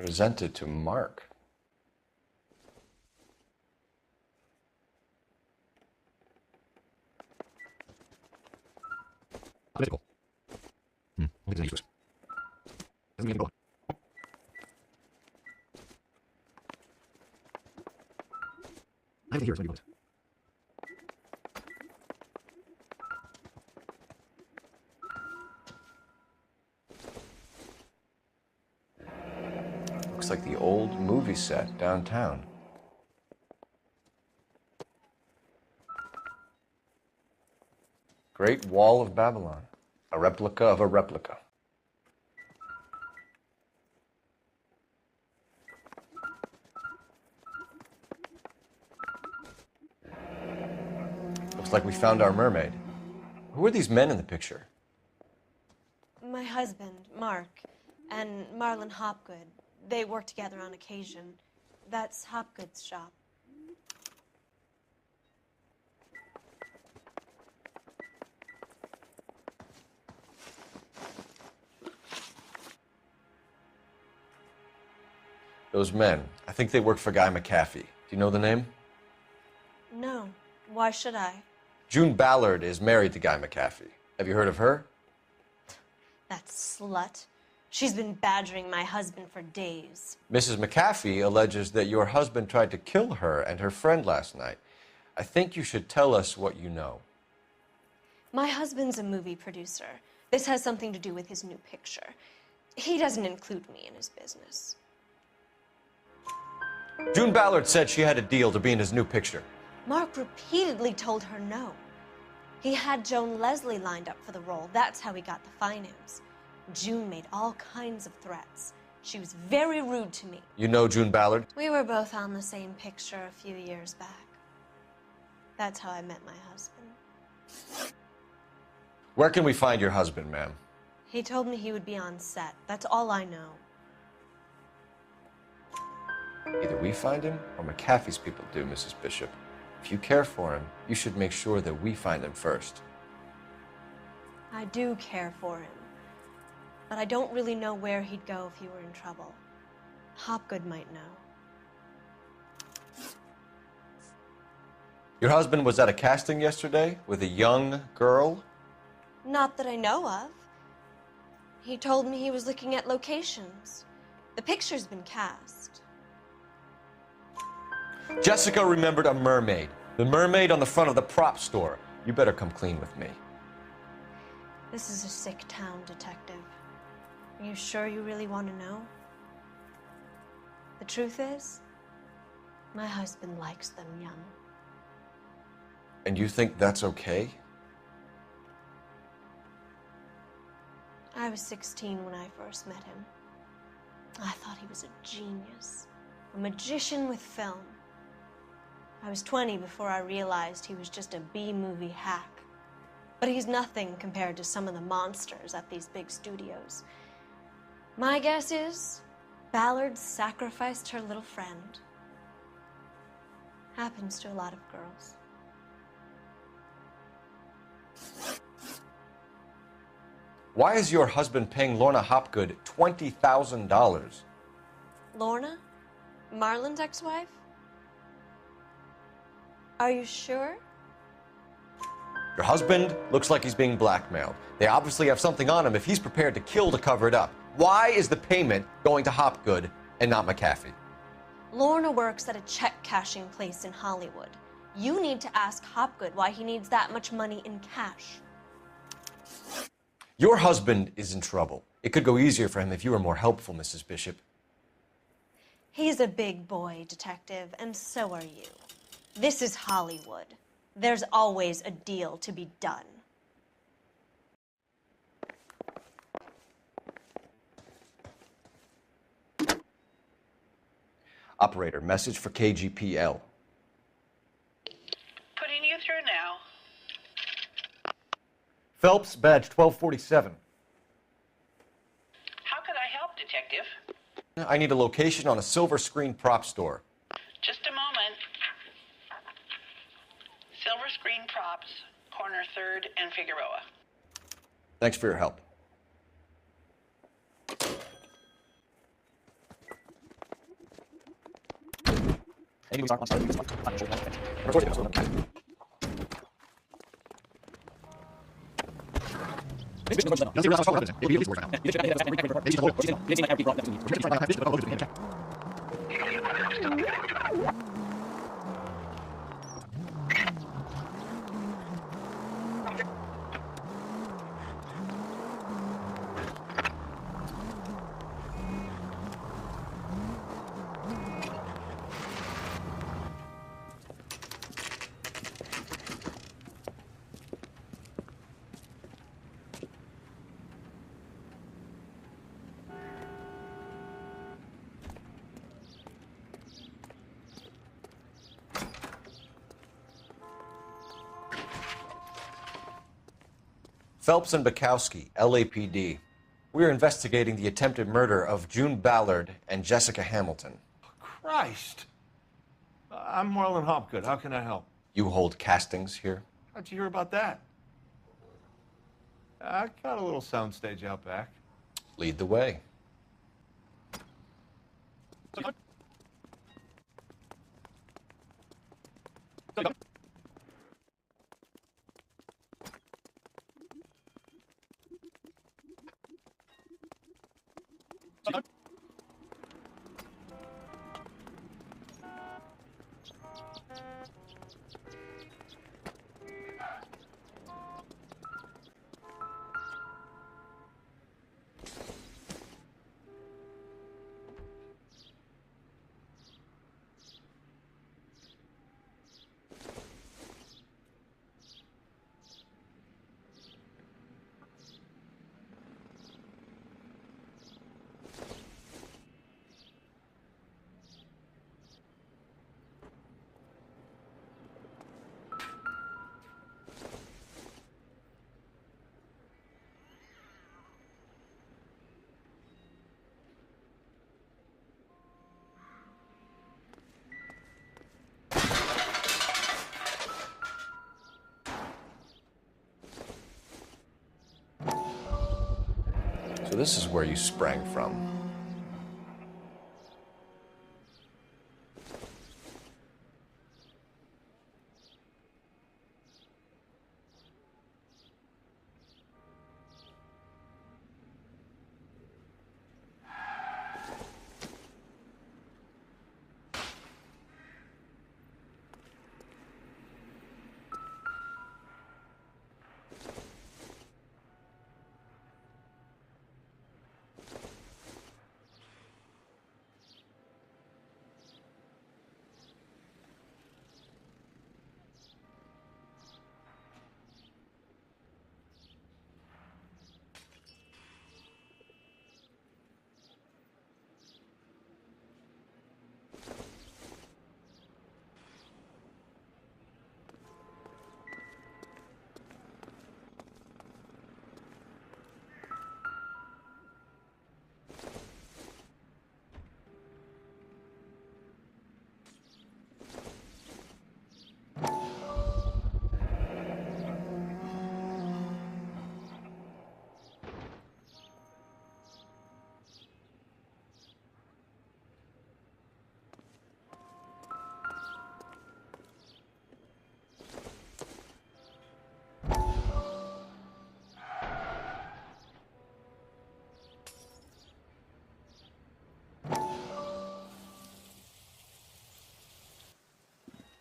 Presented to Mark. Political. Look at the useless. Doesn't get it. I have to hear somebody bullet. Looks like the old movie set downtown. Great Wall of Babylon. A replica of a replica. Looks like we found our mermaid. Who are these men in the picture? My husband, Mark, and Marlon Hopgood. They work together on occasion. That's Hopgood's shop. Those men. I think they work for Guy McAfee. Do you know the name? No. Why should I? June Ballard is married to Guy McAfee. Have you heard of her? That slut. She's been badgering my husband for days. Mrs. McAfee alleges that your husband tried to kill her and her friend last night. I think you should tell us what you know. My husband's a movie producer. This has something to do with his new picture. He doesn't include me in his business. June Ballard said she had a deal to be in his new picture. Mark repeatedly told her no. He had Joan Leslie lined up for the role. That's how he got the finance. June made all kinds of threats. She was very rude to me. You know June Ballard? We were both on the same picture a few years back. That's how I met my husband. Where can we find your husband, ma'am? He told me he would be on set. That's all I know. Either we find him or McAfee's people do, Mrs. Bishop. If you care for him, you should make sure that we find him first. I do care for him. But I don't really know where he'd go if he were in trouble. Hopgood might know. Your husband was at a casting yesterday with a young girl? Not that I know of. He told me he was looking at locations. The picture's been cast. Jessica remembered a mermaid. The mermaid on the front of the prop store. You better come clean with me. This is a sick town, Detective. Are you sure you really want to know? The truth is, my husband likes them young. And you think that's okay? I was 16 when I first met him. I thought he was a genius, a magician with film. I was 20 before I realized he was just a B-movie hack. But he's nothing compared to some of the monsters at these big studios. My guess is Ballard sacrificed her little friend. Happens to a lot of girls. Why is your husband paying Lorna Hopgood $20,000? Lorna? Marlon's ex-wife? Are you sure? Your husband looks like he's being blackmailed. They obviously have something on him if he's prepared to kill to cover it up. Why is the payment going to Hopgood and not McAfee? Lorna works at a check-cashing place in Hollywood. You need to ask Hopgood why he needs that much money in cash. Your husband is in trouble. It could go easier for him if you were more helpful, Mrs. Bishop. He's a big boy, Detective, and so are you. This is Hollywood. There's always a deal to be done. Operator, message for KGPL. Putting you through now. Phelps, badge 1247. How could I help, Detective? I need a location on a silver screen prop store. Just a moment. Silver Screen Props, corner 3rd and Figueroa. Thanks for your help. Phelps and Bukowski, LAPD. We are investigating the attempted murder of June Ballard and Jessica Hamilton. Christ. I'm Marlon Hopgood. How can I help? You hold castings here? How'd you hear about that? I got a little soundstage out back. Lead the way. So this is where you sprang from.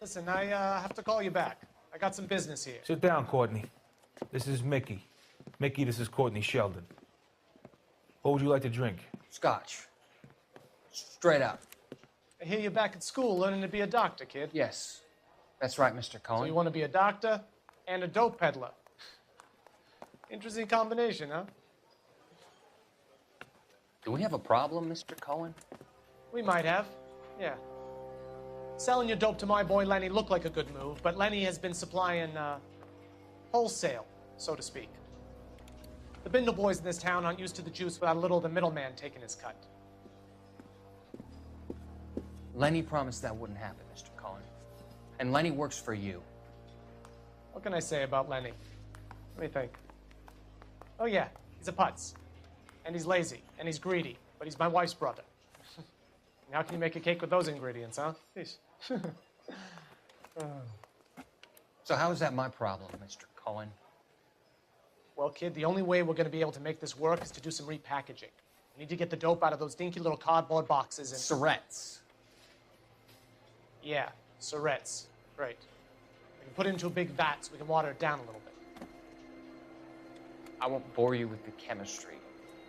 Listen, I have to call you back. I got some business here. Sit down, Courtney. This is Mickey. Mickey, this is Courtney Sheldon. What would you like to drink? Scotch. Straight up. I hear you're back at school learning to be a doctor, kid. Yes. That's right, Mr. So Cohen. you want to be a doctor and a dope peddler. Interesting combination, huh? Do we have a problem, Mr. Cohen? We might have, yeah. Selling your dope to my boy Lenny looked like a good move, but Lenny has been supplying wholesale, so to speak. The Bindle boys in this town aren't used to the juice without a little of the middleman taking his cut. Lenny promised that wouldn't happen, Mr. Cohen. And Lenny works for you. What can I say about Lenny? Let me think. Oh yeah, he's a putz. And he's lazy, and he's greedy, but he's my wife's brother. And how can you make a cake with those ingredients, huh? Jeez. So how is that my problem, Mr. Cohen? Well, kid, the only way we're going to be able to make this work is to do some repackaging. We need to get the dope out of those dinky little cardboard boxes and... Surrettes. Yeah, Surrettes. Right. We can put it into a big vat so we can water it down a little bit. I won't bore you with the chemistry,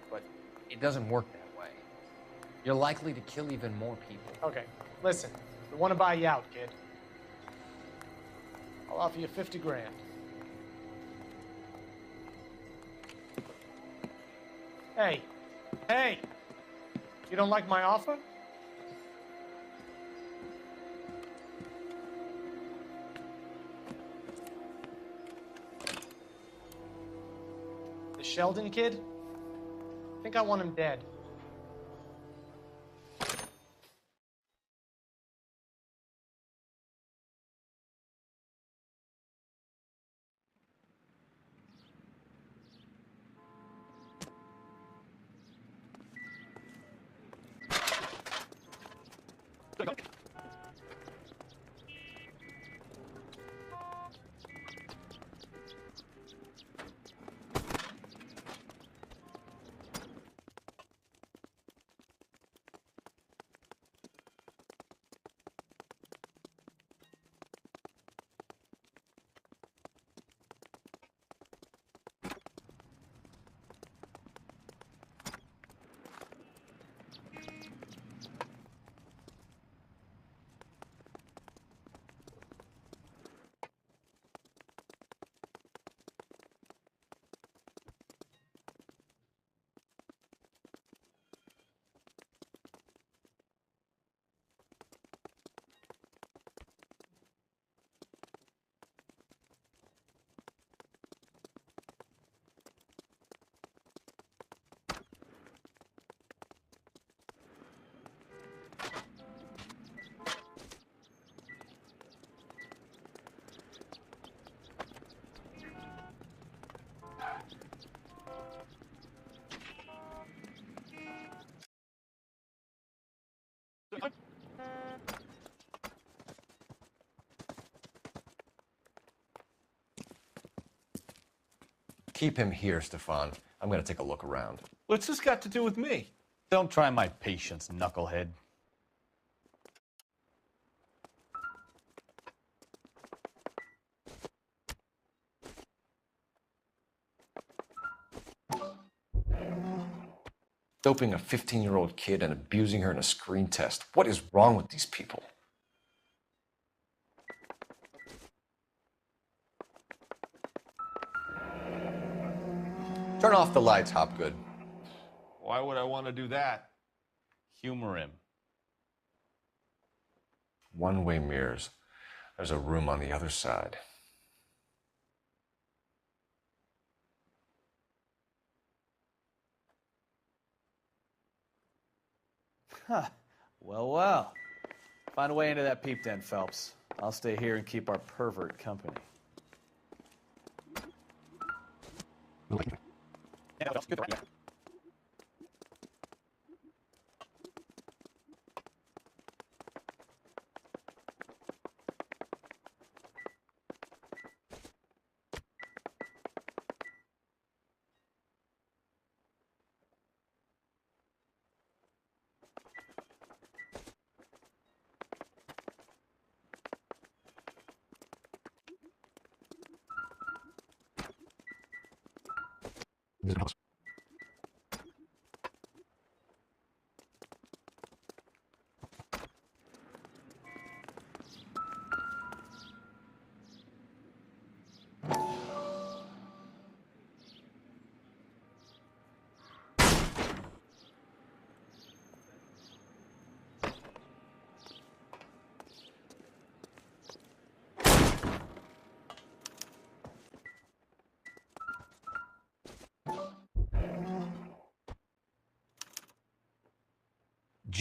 but it doesn't work that way. You're likely to kill even more people. Okay, listen. We want to buy you out, kid. I'll offer you 50 grand. Hey, hey! You don't like my offer? The Sheldon kid? I think I want him dead. Keep him here, Stefan. I'm gonna take a look around. What's this got to do with me? Don't try my patience, knucklehead. Doping a 15-year-old kid and abusing her in a screen test. What is wrong with these people? Turn off the lights, Hopgood. Why would I want to do that? Humor him. One-way mirrors. There's a room on the other side. Huh. Well, well. Find a way into that peep den, Phelps. I'll stay here and keep our pervert company.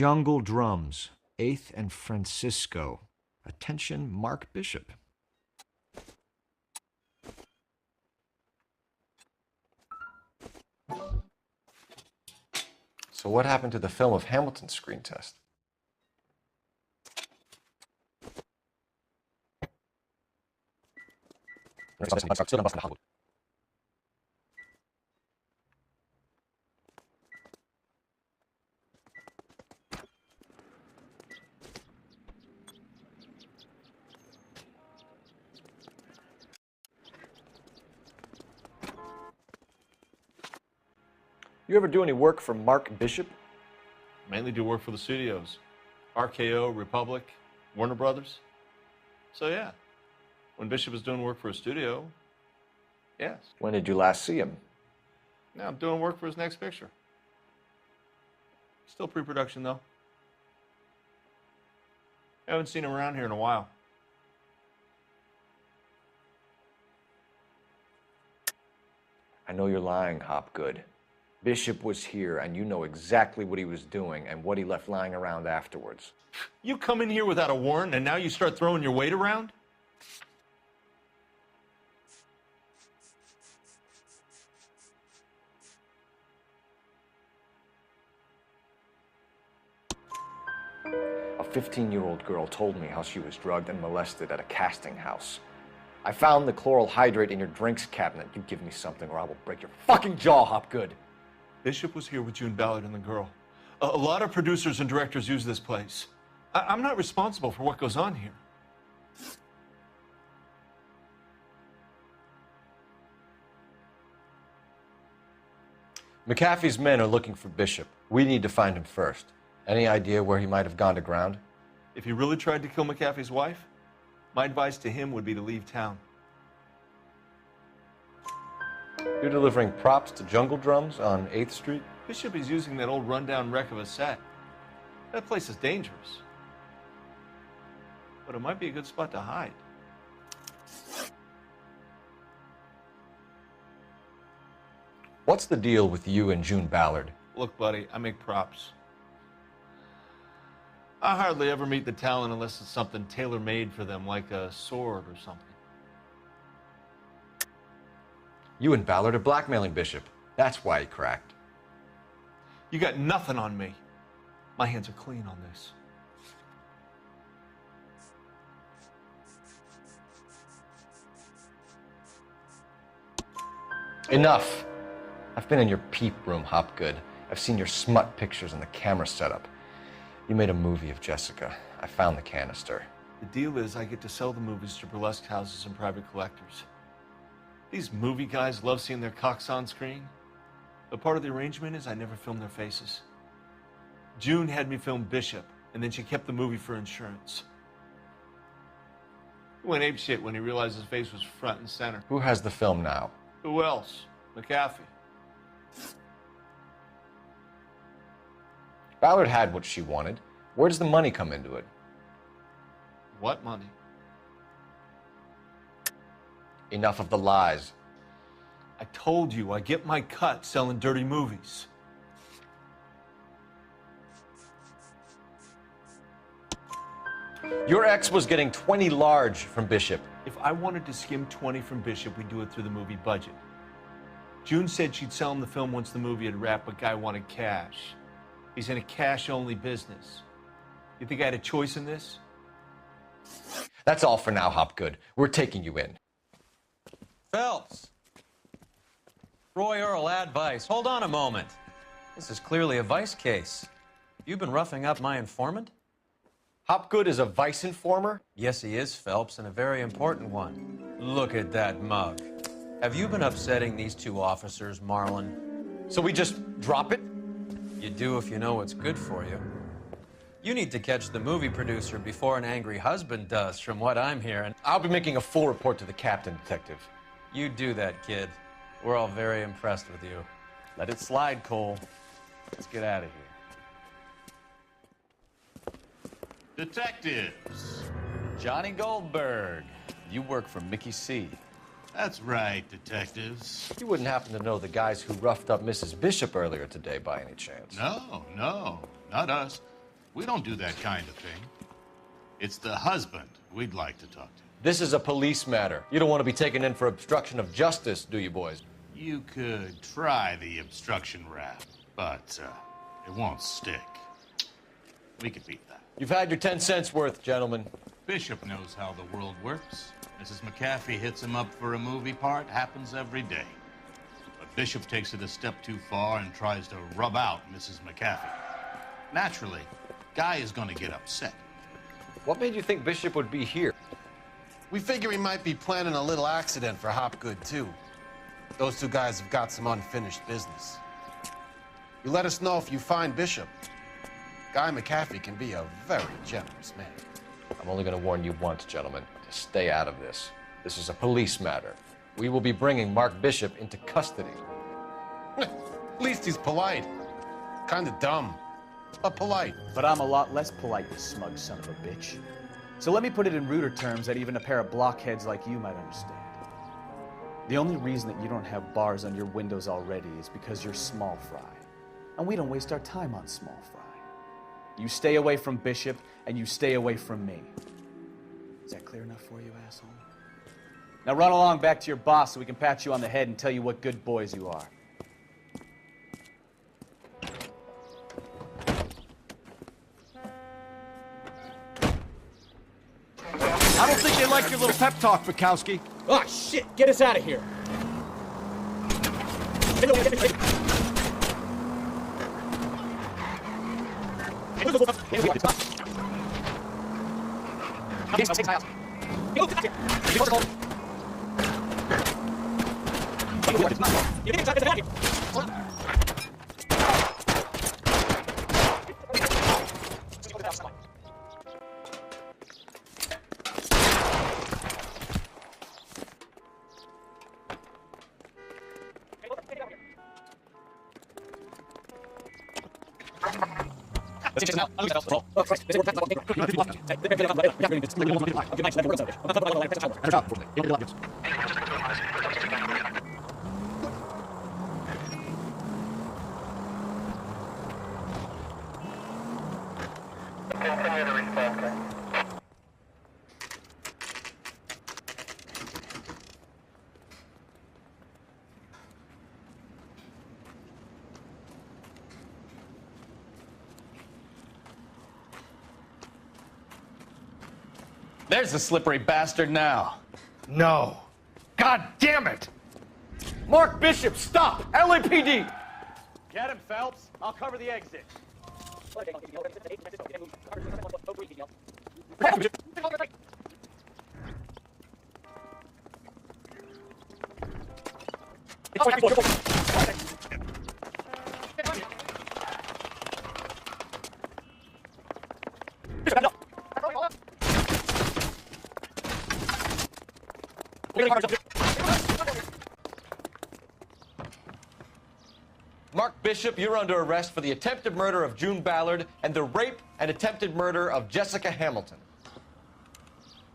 Jungle Drums, 8th and Francisco. Attention, Mark Bishop. So what happened to the film of Hamilton's screen test? You ever do any work for Mark Bishop? Mainly do work for the studios. RKO, Republic, Warner Brothers. So yeah, when Bishop is doing work for a studio, yes. When did you last see him? Now I'm doing work for his next picture. Still pre-production though. Haven't seen him around here in a while. I know you're lying, Hopgood. Bishop was here, and you know exactly what he was doing and what he left lying around afterwards. You come in here without a warrant, and now you start throwing your weight around? A 15-year-old girl told me how she was drugged and molested at a casting house. I found the chloral hydrate in your drinks cabinet. You give me something or I will break your fucking jaw, Hopgood. Bishop was here with June Ballard and the girl. A lot of producers and directors use this place. I'm not responsible for what goes on here. McAfee's men are looking for Bishop. We need to find him first. Any idea where he might have gone to ground? If he really tried to kill McAfee's wife, my advice to him would be to leave town. You're delivering props to Jungle Drums on 8th Street? Bishop is using that old rundown wreck of a set. That place is dangerous. But it might be a good spot to hide. What's the deal with you and June Ballard? Look, buddy, I make props. I hardly ever meet the talent unless it's something tailor-made for them, like a sword or something. You and Ballard are blackmailing Bishop. That's why he cracked. You got nothing on me. My hands are clean on this. Enough. I've been in your peep room, Hopgood. I've seen your smut pictures and the camera setup. You made a movie of Jessica. I found the canister. The deal is I get to sell the movies to burlesque houses and private collectors. These movie guys love seeing their cocks on screen. But part of the arrangement is I never film their faces. June had me film Bishop, and then she kept the movie for insurance. He went apeshit when he realized his face was front and center. Who has the film now? Who else? McAfee. Ballard had what she wanted. Where does the money come into it? What money? Enough of the lies. I told you, I get my cut selling dirty movies. Your ex was getting 20 large from Bishop. If I wanted to skim 20 from Bishop, we'd do it through the movie budget. June said she'd sell him the film once the movie had wrapped, but Guy wanted cash. He's in a cash-only business. You think I had a choice in this? That's all for now, Hopgood. We're taking you in. Phelps! Roy Earl, advice. Hold on a moment. This is clearly a vice case. You've been roughing up my informant? Hopgood is a vice informer? Yes, he is, Phelps, and a very important one. Look at that mug. Have you been upsetting these two officers, Marlon? So we just drop it? You do if you know what's good for you. You need to catch the movie producer before an angry husband does, from what I'm hearing. I'll be making a full report to the captain, Detective. You do that, kid. We're all very impressed with you. Let it slide, Cole. Let's get out of here. Detectives. Johnny Goldberg. You work for Mickey C. That's right, detectives. You wouldn't happen to know the guys who roughed up Mrs. Bishop earlier today by any chance? No, not us. We don't do that kind of thing. It's the husband we'd like to talk to. This is a police matter. You don't want to be taken in for obstruction of justice, do you, boys? You could try the obstruction rap, but it won't stick. We could beat that. You've had your 10 cents worth, gentlemen. Bishop knows how the world works. Mrs. McAfee hits him up for a movie part, happens every day. But Bishop takes it a step too far and tries to rub out Mrs. McAfee. Naturally, Guy is gonna get upset. What made you think Bishop would be here? We figure he might be planning a little accident for Hopgood, too. Those two guys have got some unfinished business. You let us know if you find Bishop. Guy McAfee can be a very generous man. I'm only going to warn you once, gentlemen, to stay out of this. This is a police matter. We will be bringing Mark Bishop into custody. At least he's polite. Kinda dumb, but polite. But I'm a lot less polite, you smug son of a bitch. So let me put it in ruder terms that even a pair of blockheads like you might understand. The only reason that you don't have bars on your windows already is because you're small fry. And we don't waste our time on small fry. You stay away from Bishop, and you stay away from me. Is that clear enough for you, asshole? Now run along back to your boss so we can pat you on the head and tell you what good boys you are. I don't think they like your little pep talk, Bukowski. Oh, shit! Get us out of here! There's the slippery bastard now. No. God damn it! Mark Bishop, stop! LAPD! Get him, Phelps. I'll cover the exit. Mark Bishop, you're under arrest for the attempted murder of June Ballard and the rape and attempted murder of Jessica Hamilton.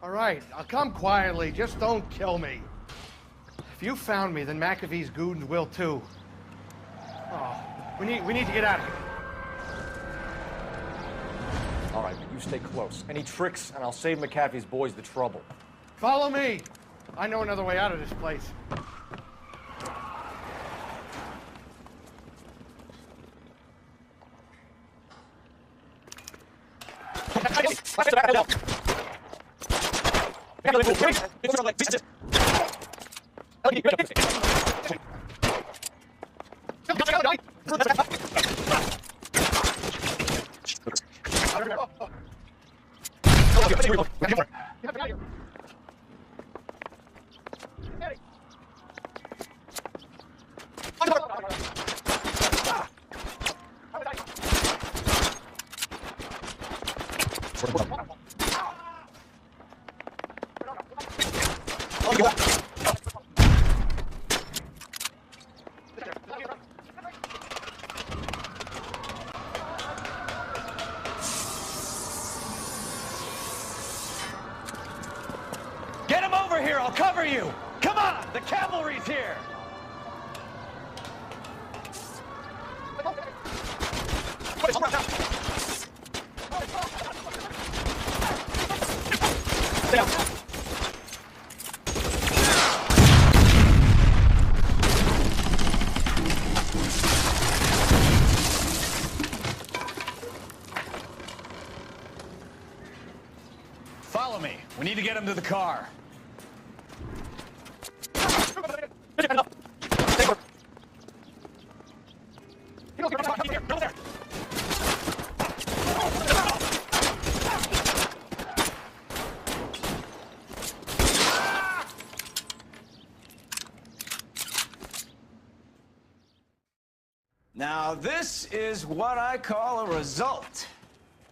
All right, I'll come quietly. Just don't kill me. If you found me, then McAfee's goons will too. Oh, we need to get out of here. All right, but you stay close. Any tricks, and I'll save McAfee's boys the trouble. Follow me. I know another way out of this place. Get him over here, I'll cover you! Come on, the cavalry's here! Follow me. We need to get him to the car. Now, this is what I call a result.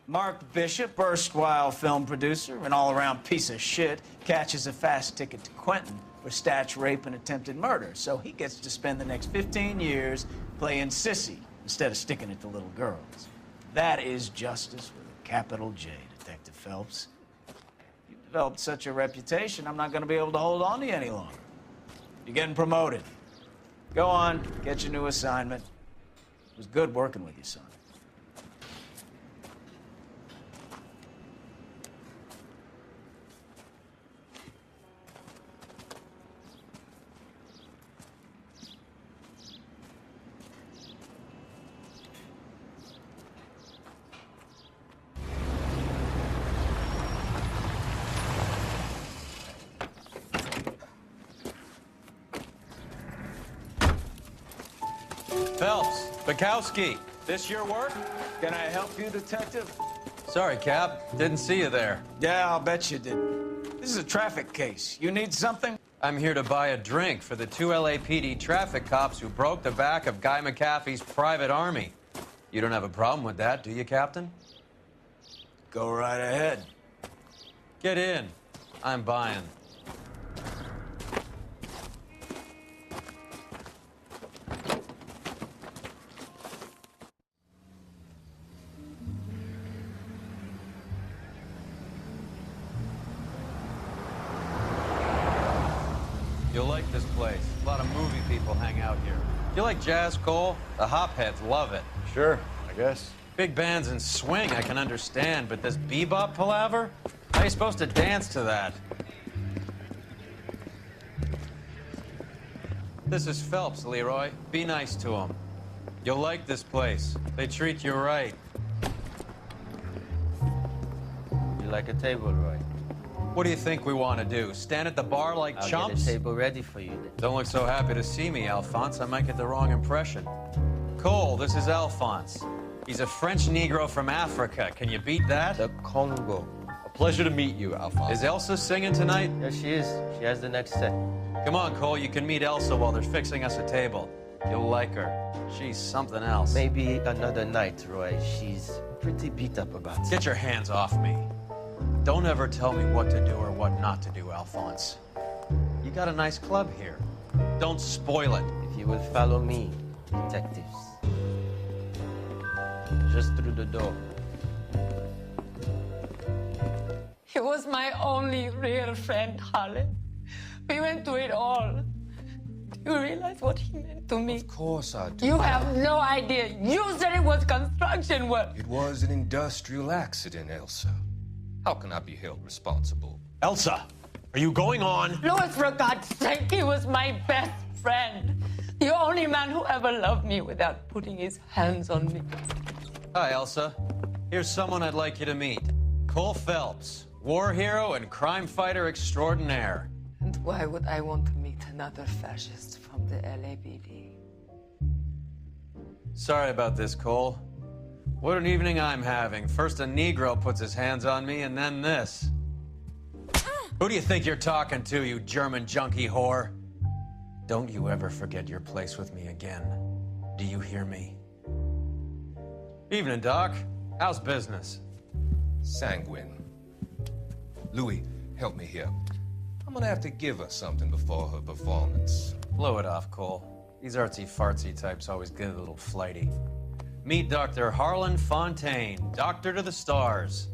Mark Bishop, erstwhile film producer, an all-around piece of shit, catches a fast ticket to Quentin for statch rape and attempted murder, so he gets to spend the next 15 years playing sissy instead of sticking it to little girls. That is justice with a capital J, Detective Phelps. You've developed such a reputation, I'm not going to be able to hold on to you any longer. You're getting promoted. Go on, get your new assignment. It was good working with you, son. Phelps, Bukowski, this your work? Can I help you, Detective? Sorry, Cap. Didn't see you there. Yeah, I'll bet you did. This is a traffic case. You need something? I'm here to buy a drink for the 2 LAPD traffic cops who broke the back of Guy McAfee's private army. You don't have a problem with that, do you, Captain? Go right ahead. Get in. I'm buying. You'll like this place. A lot of movie people hang out here. You like jazz, Cole? The hopheads love it. Sure, I guess. Big bands and swing I can understand, but this bebop palaver? How are you supposed to dance to that? This is Phelps, Leroy. Be nice to him. You'll like this place. They treat you right. You like a table, Roy? What do you think we want to do? Stand at the bar like I'll chumps? get a table ready for you then. Don't look so happy to see me, Alphonse. I might get the wrong impression. Cole, this is Alphonse. He's a French Negro from Africa. Can you beat that? The Congo. A pleasure to meet you, Alphonse. Is Elsa singing tonight? Yes, she is. She has the next set. Come on, Cole. You can meet Elsa while they're fixing us a table. You'll like her. She's something else. Maybe another night, Roy. She's pretty beat up about it. Get your hands off me. Don't ever tell me what to do or what not to do, Alphonse. You got a nice club here. Don't spoil it. If you will follow me, detectives. Just through the door. He was my only real friend, Harlan. We went through it all. Do you realize what he meant to me? Of course I do. You have no idea. You said it was construction work. It was an industrial accident, Elsa. How can I be held responsible? Elsa, are you going on? Louis, for God's sake, he was my best friend. The only man who ever loved me without putting his hands on me. Hi, Elsa. Here's someone I'd like you to meet. Cole Phelps, war hero and crime fighter extraordinaire. And why would I want to meet another fascist from the LAPD? Sorry about this, Cole. What an evening I'm having. First a Negro puts his hands on me, and then this. Who do you think you're talking to, you German junkie whore? Don't you ever forget your place with me again. Do you hear me? Evening, Doc. How's business? Sanguine. Louis, help me here. I'm gonna have to give her something before her performance. Blow it off, Cole. These artsy-fartsy types always get a little flighty. Meet Dr. Harlan Fontaine, doctor to the stars.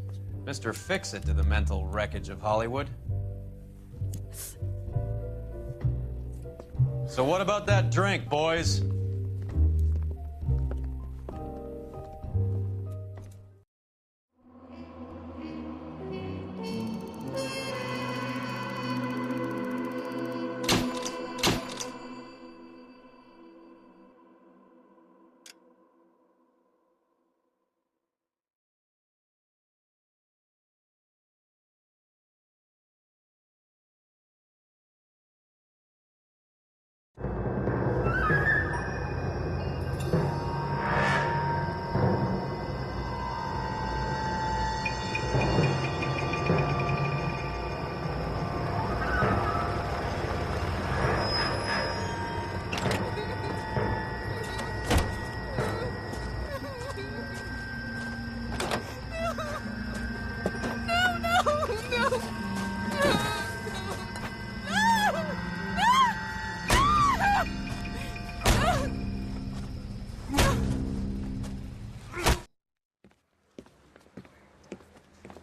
Mr. Fix-It to the mental wreckage of Hollywood. So what about that drink, boys?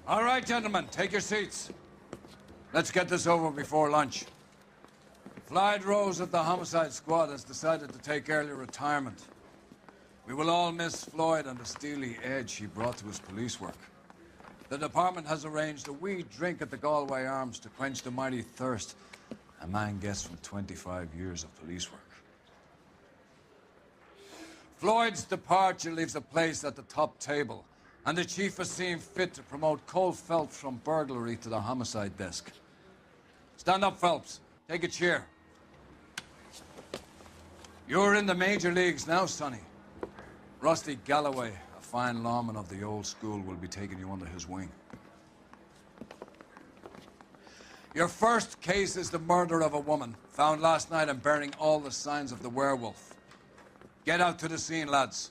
All right, gentlemen, take your seats. Let's get this over before lunch. Floyd Rose of the Homicide Squad has decided to take early retirement. We will all miss Floyd and the steely edge he brought to his police work. The department has arranged a wee drink at the Galway Arms to quench the mighty thirst a man gets from 25 years of police work. Floyd's departure leaves a place at the top table, and the chief has seen fit to promote Cole Phelps from burglary to the homicide desk. Stand up, Phelps. Take a chair. You're in the major leagues now, Sonny. Rusty Galloway, a fine lawman of the old school, will be taking you under his wing. Your first case is the murder of a woman, found last night and bearing all the signs of the werewolf. Get out to the scene, lads.